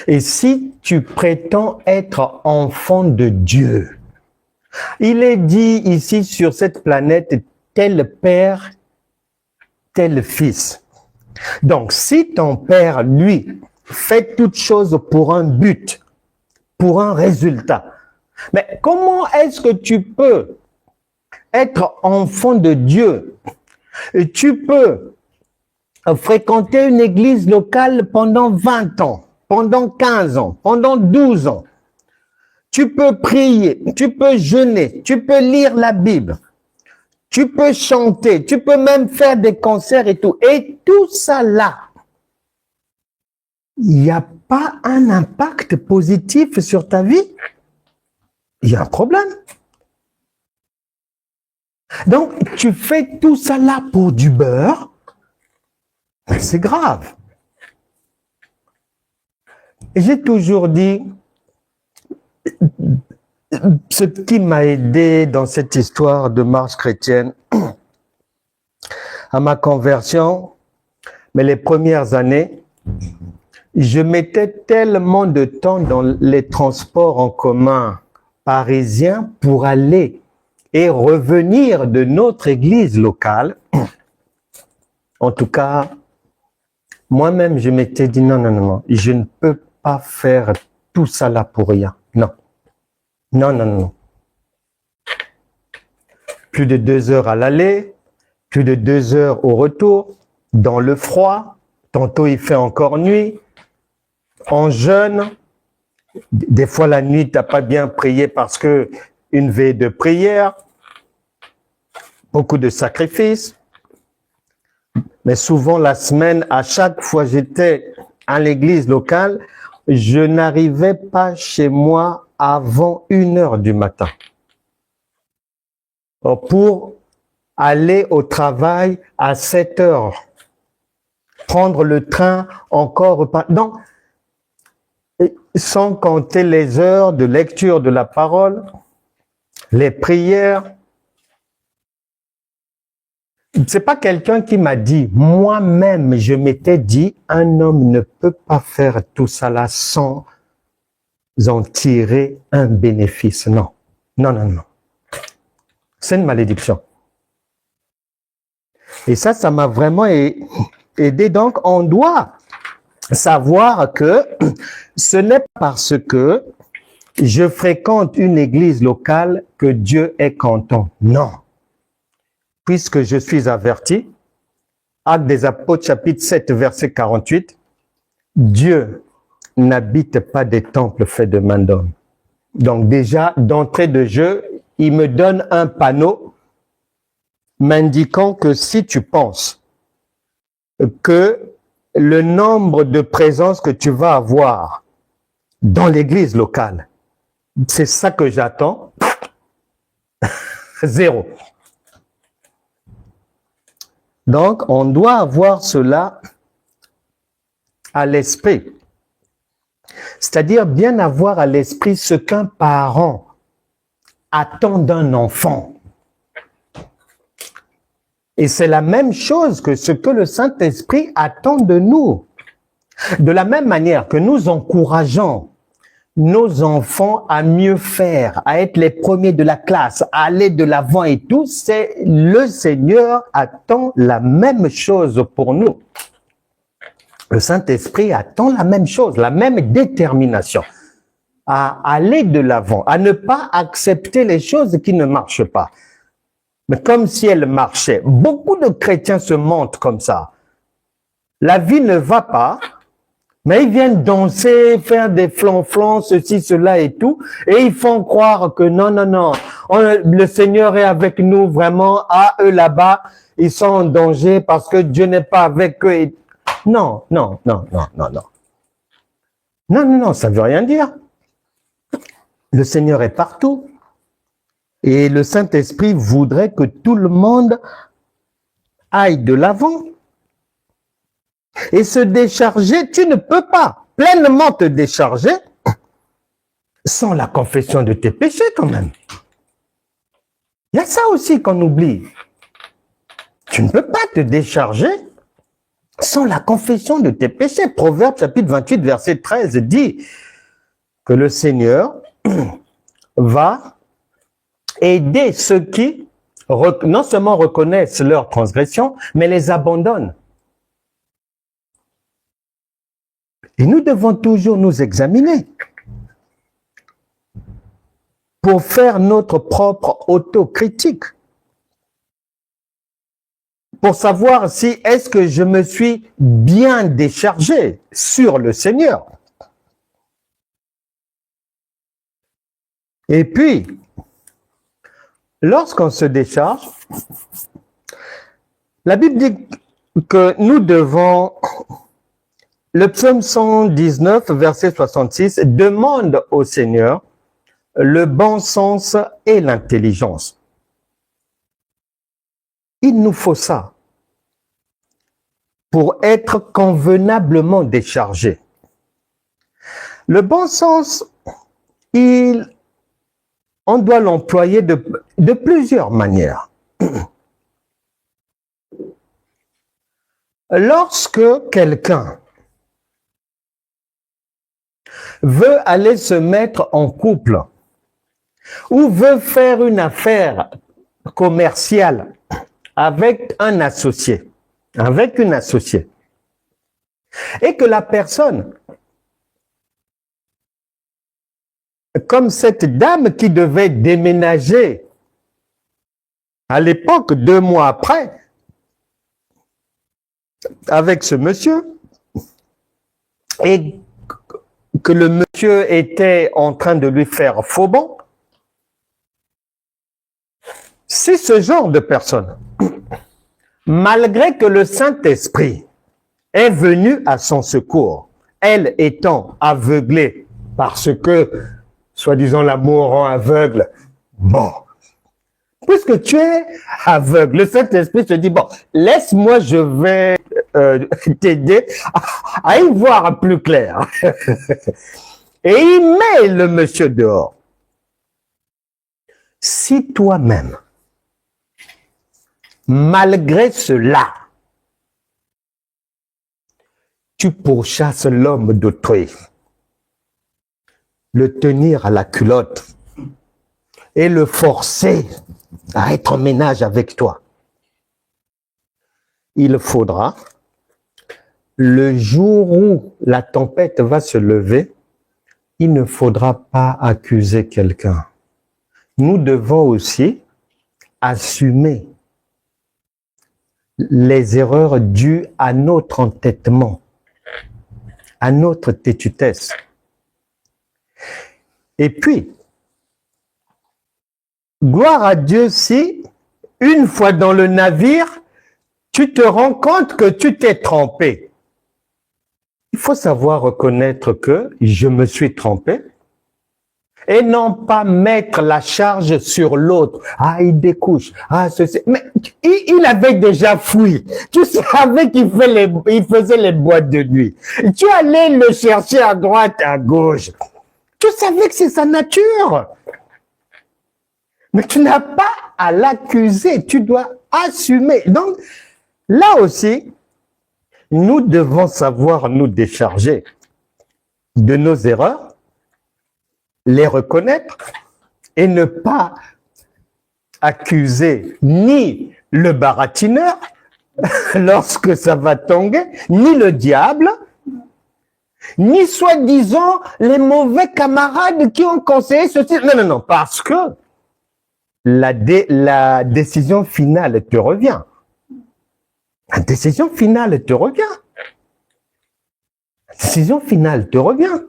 Et si tu prétends être enfant de Dieu, il est dit ici sur cette planète, tel père, tel fils. Donc, si ton père, lui, fait toutes choses pour un but, pour un résultat, mais comment est-ce que tu peux être enfant de Dieu. Et tu peux fréquenter une église locale pendant 20 ans, pendant 15 ans, pendant 12 ans. Tu peux prier, tu peux jeûner, tu peux lire la Bible, tu peux chanter, tu peux même faire des concerts et tout. Et tout ça là, il n'y a pas un impact positif sur ta vie. Il y a un problème. Donc, tu fais tout ça là pour du beurre, c'est grave. Et j'ai toujours dit, ce qui m'a aidé dans cette histoire de marche chrétienne, à ma conversion, mais les premières années, je mettais tellement de temps dans les transports en commun parisiens pour aller et revenir de notre église locale. En tout cas, moi-même, je m'étais dit non, non, non, non, je ne peux pas faire tout ça là pour rien. Non. Non, non, non. Plus de 2 heures à l'aller, plus de 2 heures au retour, dans le froid, tantôt il fait encore nuit, en jeûne, des fois la nuit, tu n'as pas bien prié parce que une veille de prière, beaucoup de sacrifices, mais souvent la semaine, à chaque fois j'étais à l'église locale, je n'arrivais pas chez moi avant 1 heure du matin pour aller au travail à 7 heures, prendre le train encore pas. Donc, sans compter les heures de lecture de la parole, les prières. C'est pas quelqu'un qui m'a dit, moi-même, je m'étais dit, un homme ne peut pas faire tout ça là sans en tirer un bénéfice. Non, non, non, non. C'est une malédiction. Et ça m'a vraiment aidé. Donc, on doit savoir que ce n'est pas parce que je fréquente une église locale que Dieu est content. Non. Puisque je suis averti, Actes des Apôtres, chapitre 7, verset 48, Dieu n'habite pas des temples faits de main d'homme. Donc déjà, d'entrée de jeu, il me donne un panneau m'indiquant que si tu penses que le nombre de présences que tu vas avoir dans l'église locale, c'est ça que j'attends, 0. Donc, on doit avoir cela à l'esprit. C'est-à-dire bien avoir à l'esprit ce qu'un parent attend d'un enfant. Et c'est la même chose que ce que le Saint-Esprit attend de nous. De la même manière que nous encourageons nos enfants à mieux faire, à être les premiers de la classe, à aller de l'avant et tout, c'est le Seigneur attend la même chose pour nous. Le Saint-Esprit attend la même chose, la même détermination à aller de l'avant, à ne pas accepter les choses qui ne marchent pas. Mais comme si elles marchaient. Beaucoup de chrétiens se mentent comme ça. La vie ne va pas, mais ils viennent danser, faire des flanflans, ceci, cela et tout, et ils font croire que non, non, non, le Seigneur est avec nous vraiment, eux là-bas, ils sont en danger parce que Dieu n'est pas avec eux. Et... Non, non, non, non, non, non. Non, non, non, ça ne veut rien dire. Le Seigneur est partout. Et le Saint-Esprit voudrait que tout le monde aille de l'avant. Et se décharger, tu ne peux pas pleinement te décharger sans la confession de tes péchés quand même. Il y a ça aussi qu'on oublie. Tu ne peux pas te décharger sans la confession de tes péchés. Proverbe chapitre 28, verset 13 dit que le Seigneur va aider ceux qui non seulement reconnaissent leurs transgressions, mais les abandonnent. Et nous devons toujours nous examiner pour faire notre propre autocritique. pour savoir si est-ce que je me suis bien déchargé sur le Seigneur. Et puis, lorsqu'on se décharge, la Bible dit que nous devons, le psaume 119, verset 66, demande au Seigneur le bon sens et l'intelligence. Il nous faut ça pour être convenablement déchargé. Le bon sens, on doit l'employer de plusieurs manières. Lorsque quelqu'un veut aller se mettre en couple ou veut faire une affaire commerciale avec un associé, avec une associée, et que la personne, comme cette dame qui devait déménager à l'époque, 2 mois après, avec ce monsieur, et que le monsieur était en train de lui faire faux bon, si ce genre de personne, malgré que le Saint-Esprit est venu à son secours, elle étant aveuglée parce que, soi-disant, l'amour rend aveugle, bon, puisque tu es aveugle, le Saint-Esprit te dit, bon, laisse-moi, je vais t'aider à y voir plus clair. Et il met le monsieur dehors. Si toi-même, malgré cela, tu pourchasses l'homme d'autrui, le tenir à la culotte et le forcer à être en ménage avec toi, il faudra, le jour où la tempête va se lever, il ne faudra pas accuser quelqu'un. Nous devons aussi assumer les erreurs dues à notre entêtement, à notre têtutesse. Et puis, gloire à Dieu si, une fois dans le navire, tu te rends compte que tu t'es trompé. Il faut savoir reconnaître que je me suis trompé et non pas mettre la charge sur l'autre. Ah, il découche. Ah, ceci. Mais il avait déjà fui. Tu savais qu'il faisait les boîtes de nuit. Tu allais le chercher à droite, à gauche. Tu savais que c'est sa nature. Mais tu n'as pas à l'accuser. Tu dois assumer. Donc, là aussi, nous devons savoir nous décharger de nos erreurs, les reconnaître et ne pas accuser ni le baratineur lorsque ça va tomber, ni le diable, ni soi-disant les mauvais camarades qui ont conseillé ceci. Non, non, non, parce que la décision finale te revient. La décision finale te revient. La décision finale te revient.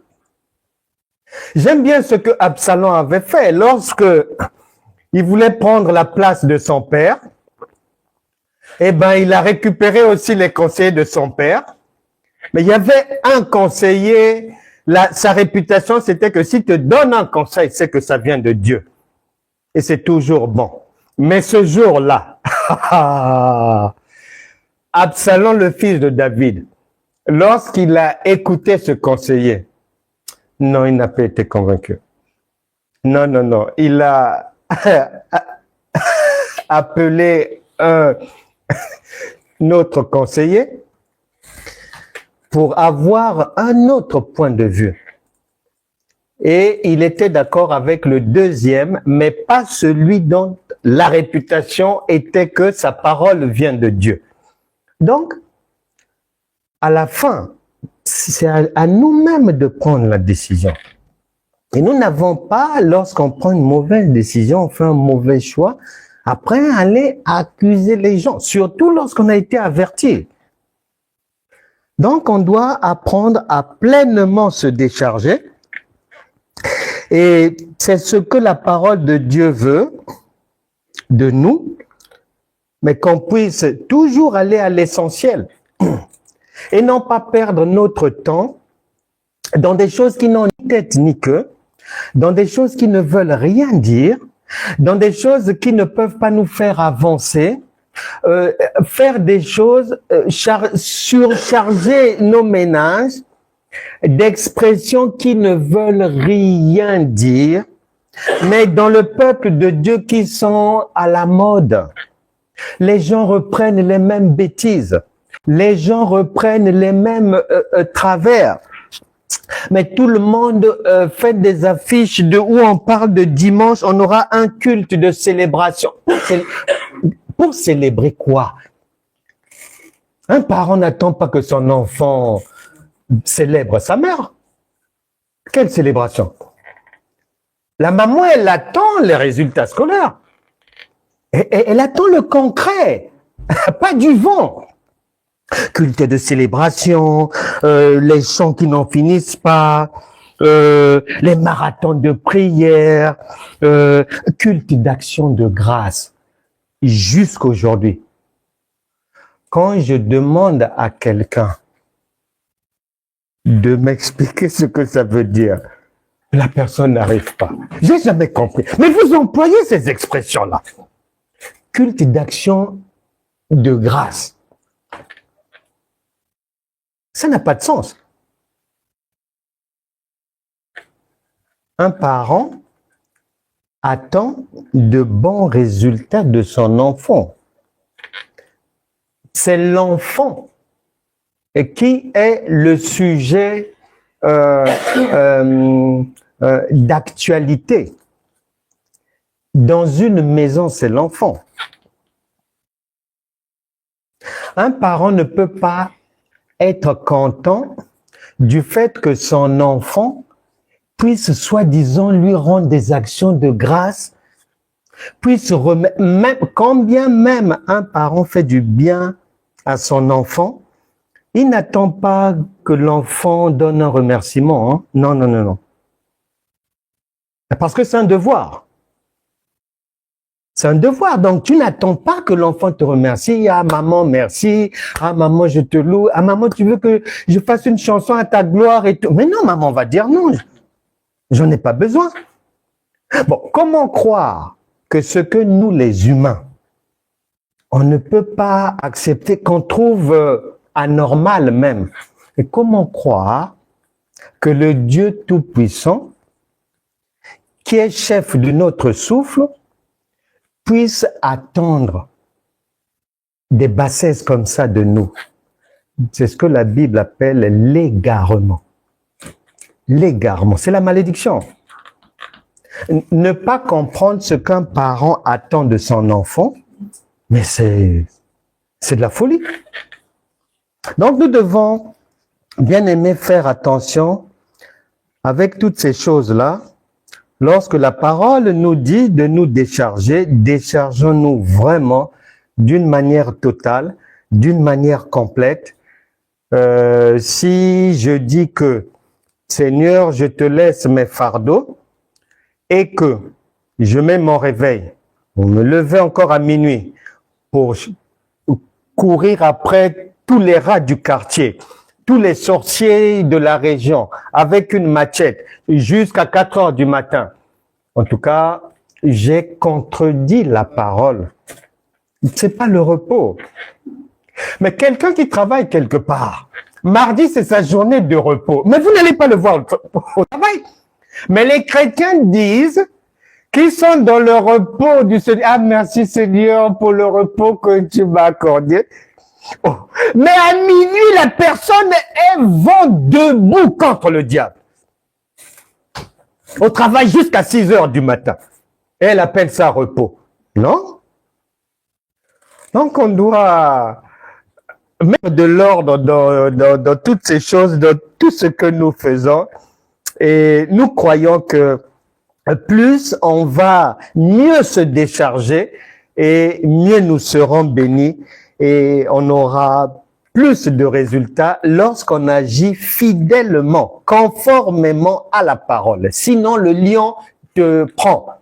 J'aime bien ce que Absalom avait fait lorsque il voulait prendre la place de son père. Eh ben, il a récupéré aussi les conseillers de son père. Mais il y avait un conseiller, sa réputation, c'était que s'il te donne un conseil, c'est que ça vient de Dieu. Et c'est toujours bon. Mais ce jour-là, Absalom, le fils de David, lorsqu'il a écouté ce conseiller, non, il n'a pas été convaincu. Non, non, non. Il a appelé un autre conseiller pour avoir un autre point de vue. Et il était d'accord avec le deuxième, mais pas celui dont la réputation était que sa parole vient de Dieu. Donc, à la fin, c'est à nous-mêmes de prendre la décision. Et nous n'avons pas, lorsqu'on prend une mauvaise décision, on fait un mauvais choix, après aller accuser les gens, surtout lorsqu'on a été averti. Donc, on doit apprendre à pleinement se décharger. Et c'est ce que la parole de Dieu veut de nous, mais qu'on puisse toujours aller à l'essentiel et non pas perdre notre temps dans des choses qui n'ont ni tête ni queue, dans des choses qui ne veulent rien dire, dans des choses qui ne peuvent pas nous faire avancer, faire des choses, surcharger nos ménages d'expressions qui ne veulent rien dire, mais dans le peuple de Dieu qui sont à la mode. Les gens reprennent les mêmes bêtises, les gens reprennent les mêmes travers. Mais tout le monde fait des affiches de où on parle de dimanche, on aura un culte de célébration. Pour célébrer quoi? Un parent n'attend pas que son enfant célèbre sa mère. Quelle célébration? La maman, elle attend les résultats scolaires. Elle attend le concret, pas du vent. Culte de célébration, les chants qui n'en finissent pas, les marathons de prière, culte d'action de grâce. Jusqu'aujourd'hui, quand je demande à quelqu'un de m'expliquer ce que ça veut dire, la personne n'arrive pas. J'ai jamais compris. Mais vous employez ces expressions-là. Culte d'action de grâce. Ça n'a pas de sens. Un parent attend de bons résultats de son enfant. C'est l'enfant qui est le sujet d'actualité. Dans une maison, c'est l'enfant. Un parent ne peut pas être content du fait que son enfant puisse soi-disant lui rendre des actions de grâce, puisse remettre, même, quand bien même un parent fait du bien à son enfant, il n'attend pas que l'enfant donne un remerciement. Hein? Non, non, non, non. Parce que c'est un devoir. C'est un devoir, donc tu n'attends pas que l'enfant te remercie. Ah maman, merci. Ah maman, je te loue. Ah maman, tu veux que je fasse une chanson à ta gloire et tout. Mais non, maman va dire non. J'en ai pas besoin. Bon, comment croire que ce que nous, les humains, on ne peut pas accepter, qu'on trouve anormal même. Et comment croire que le Dieu Tout-Puissant, qui est chef de notre souffle, puisse attendre des bassesses comme ça de nous? C'est ce que la Bible appelle l'égarement. L'égarement, c'est la malédiction. Ne pas comprendre ce qu'un parent attend de son enfant, mais c'est de la folie. Donc nous devons, bien aimés, faire attention avec toutes ces choses-là. Lorsque la parole nous dit de nous décharger, déchargeons-nous vraiment d'une manière totale, d'une manière complète. Si je dis que Seigneur, je te laisse mes fardeaux et que je mets mon réveil, pour me lever encore à minuit, pour courir après tous les rats du quartier, tous les sorciers de la région, avec une machette, jusqu'à 4 heures du matin. En tout cas, j'ai contredit la parole. C'est pas le repos. Mais quelqu'un qui travaille quelque part, mardi, c'est sa journée de repos. Mais vous n'allez pas le voir au travail. Mais les chrétiens disent qu'ils sont dans le repos du Seigneur. Ah, merci Seigneur pour le repos que tu m'as accordé. Oh. Mais à minuit, la personne est vent debout contre le diable. Au travail jusqu'à 6 heures du matin. Et elle appelle ça repos. Non? Donc on doit mettre de l'ordre dans toutes ces choses, dans tout ce que nous faisons. Et nous croyons que plus on va mieux se décharger et mieux nous serons bénis et on aura plus de résultats lorsqu'on agit fidèlement, conformément à la parole. Sinon, le lion te prend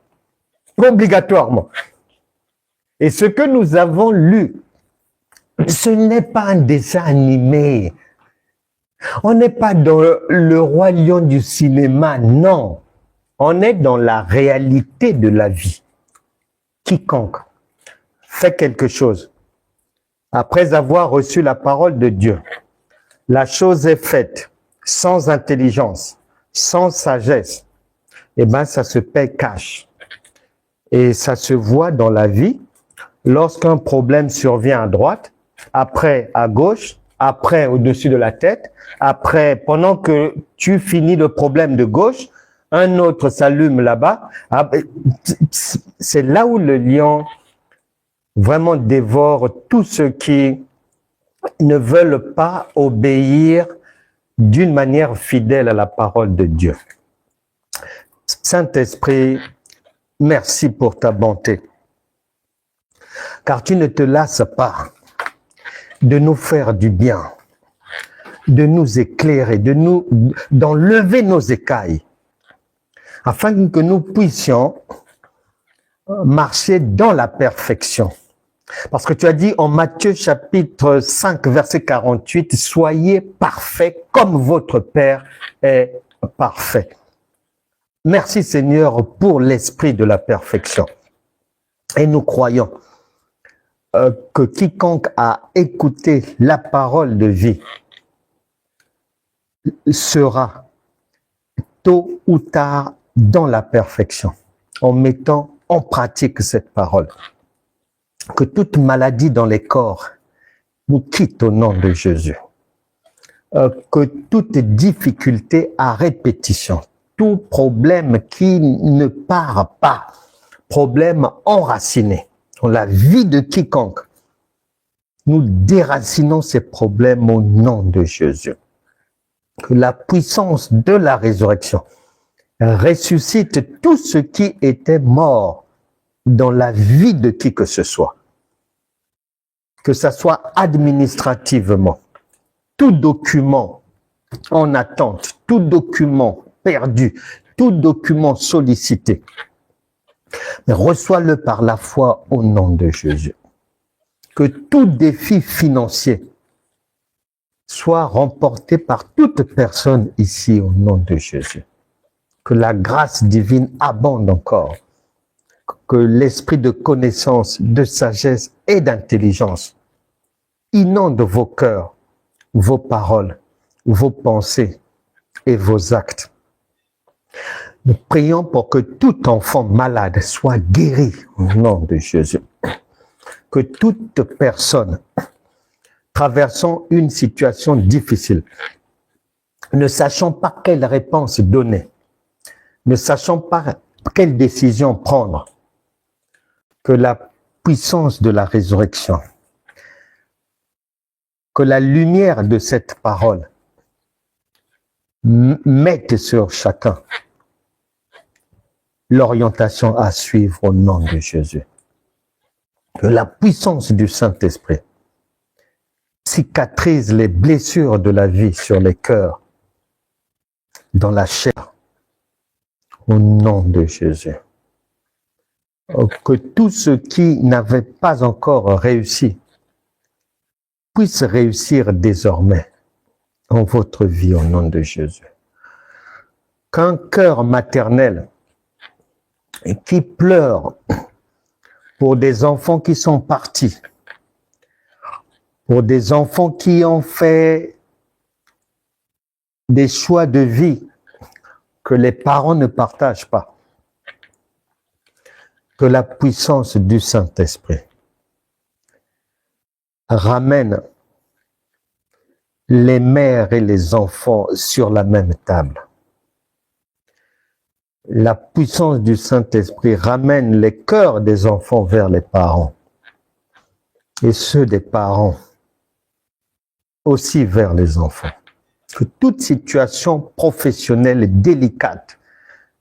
obligatoirement. Et ce que nous avons lu, ce n'est pas un dessin animé. On n'est pas dans le roi lion du cinéma, non. On est dans la réalité de la vie. Quiconque fait quelque chose, après avoir reçu la parole de Dieu, la chose est faite sans intelligence, sans sagesse, eh bien ça se paie cash. Et ça se voit dans la vie, lorsqu'un problème survient à droite, après à gauche, après au-dessus de la tête, après, pendant que tu finis le problème de gauche, un autre s'allume là-bas. C'est là où le lion vraiment dévore tous ceux qui ne veulent pas obéir d'une manière fidèle à la parole de Dieu. Saint-Esprit, merci pour ta bonté, car tu ne te lasses pas de nous faire du bien, de nous éclairer, d'enlever nos écailles, afin que nous puissions marcher dans la perfection. Parce que tu as dit en Matthieu chapitre 5, verset 48, « Soyez parfaits comme votre Père est parfait. » Merci Seigneur pour l'esprit de la perfection. Et nous croyons que quiconque a écouté la parole de vie sera tôt ou tard dans la perfection, en mettant en pratique cette parole. Que toute maladie dans les corps nous quitte au nom de Jésus. Que toute difficulté à répétition, tout problème qui ne part pas, problème enraciné dans la vie de quiconque, nous déracinons ces problèmes au nom de Jésus. Que la puissance de la résurrection ressuscite tout ce qui était mort dans la vie de qui que ce soit. Que ça soit administrativement, tout document en attente, tout document perdu, tout document sollicité, mais reçois-le par la foi au nom de Jésus. Que tout défi financier soit remporté par toute personne ici au nom de Jésus. Que la grâce divine abonde encore. Que l'esprit de connaissance, de sagesse et d'intelligence inonde vos cœurs, vos paroles, vos pensées et vos actes. Nous prions pour que tout enfant malade soit guéri au nom de Jésus. Que toute personne traversant une situation difficile, ne sachant pas quelle réponse donner, ne sachant pas quelle décision prendre, que la puissance de la résurrection, que la lumière de cette parole mette sur chacun l'orientation à suivre au nom de Jésus. Que la puissance du Saint-Esprit cicatrise les blessures de la vie sur les cœurs, dans la chair, au nom de Jésus. Que tous ceux qui n'avaient pas encore réussi puissent réussir désormais en votre vie au nom de Jésus. Qu'un cœur maternel qui pleure pour des enfants qui sont partis, pour des enfants qui ont fait des choix de vie que les parents ne partagent pas, que la puissance du Saint-Esprit ramène les mères et les enfants sur la même table. La puissance du Saint-Esprit ramène les cœurs des enfants vers les parents et ceux des parents aussi vers les enfants. Que toute situation professionnelle délicate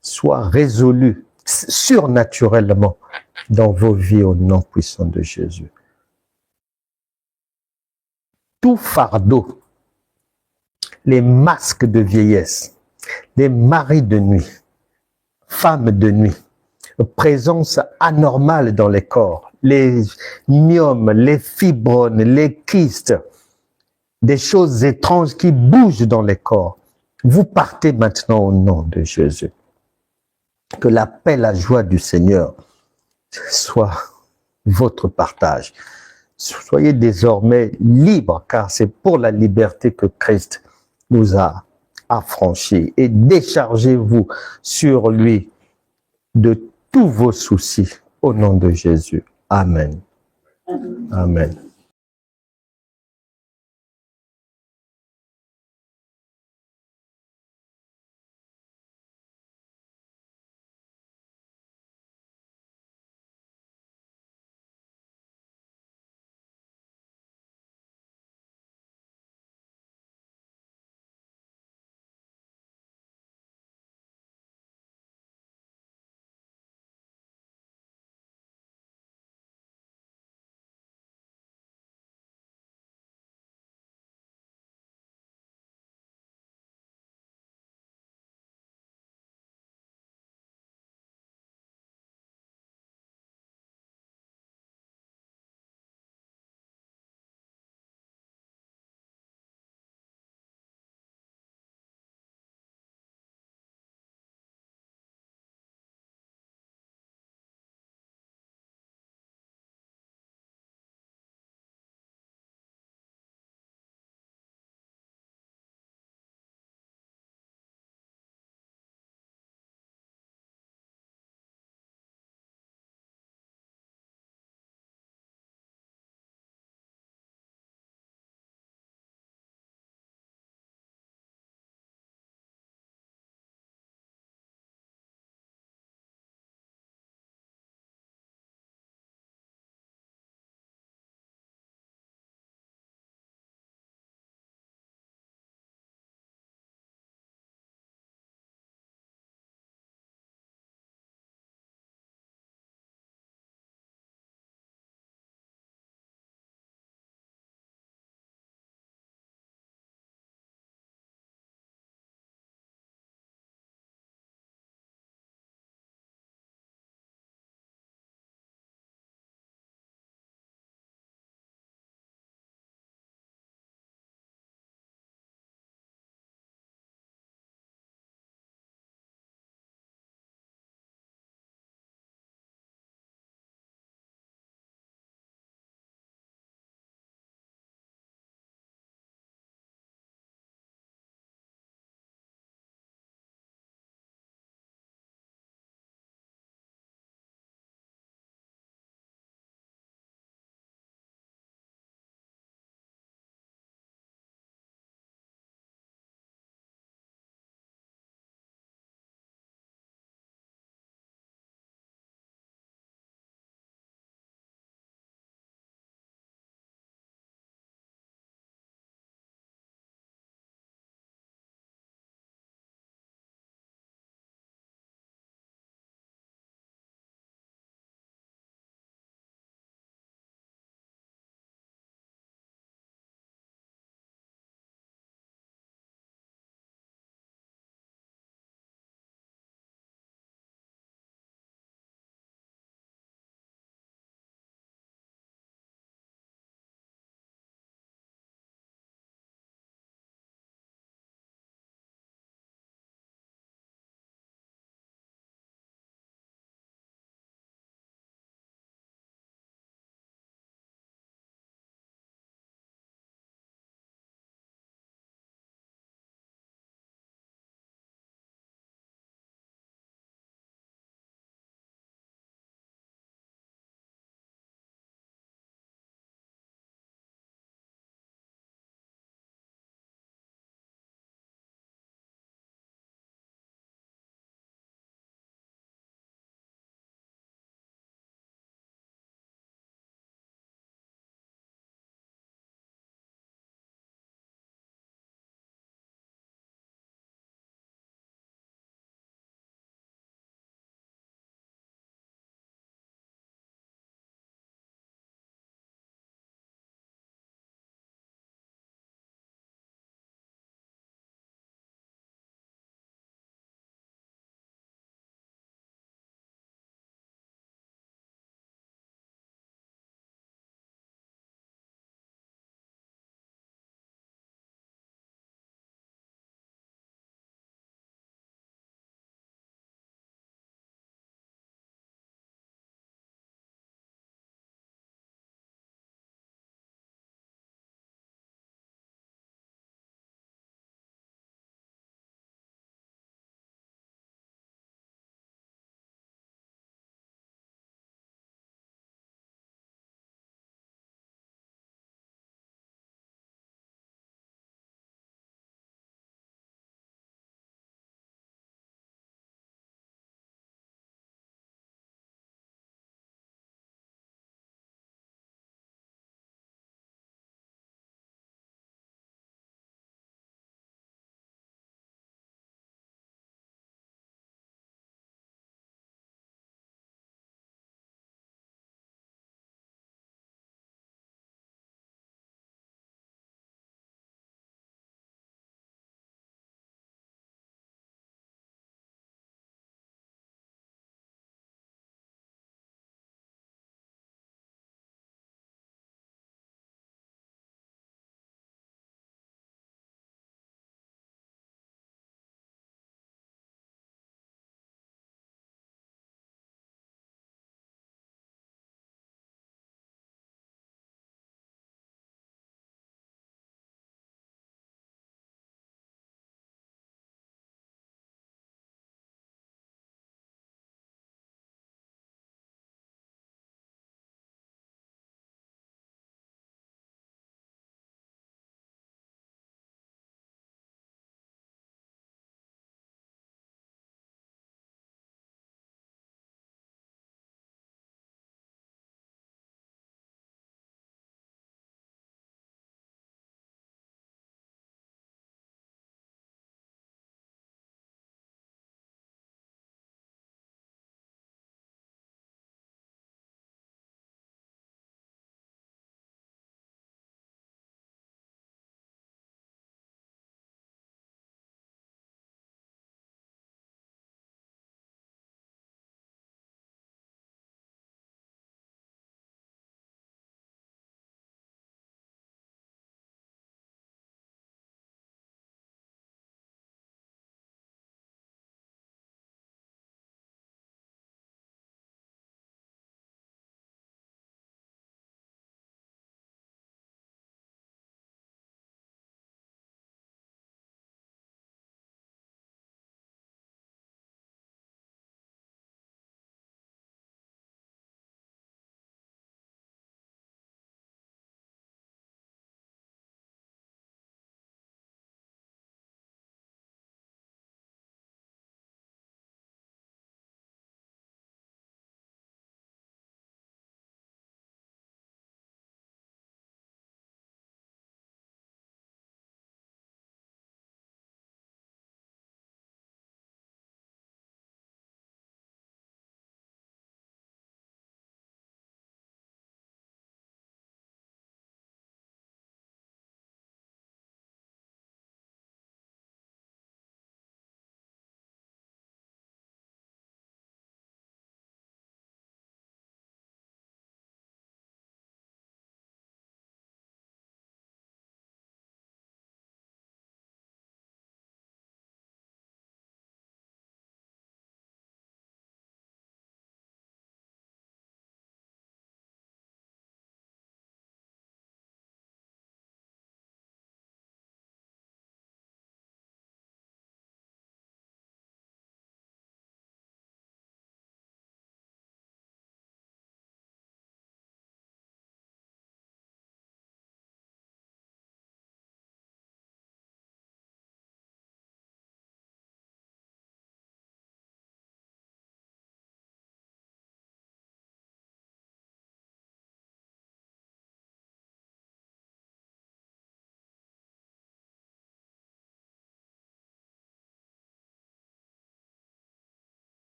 soit résolue surnaturellement dans vos vies au nom puissant de Jésus. Tout fardeau, les masques de vieillesse, les maris de nuit, femmes de nuit, présence anormale dans les corps, les myomes, les fibromes, les kystes, des choses étranges qui bougent dans les corps. Vous partez maintenant au nom de Jésus. Que la paix, la joie du Seigneur soit votre partage. Soyez désormais libres, car c'est pour la liberté que Christ nous a affranchis. Et déchargez-vous sur lui de tous vos soucis au nom de Jésus. Amen. Amen.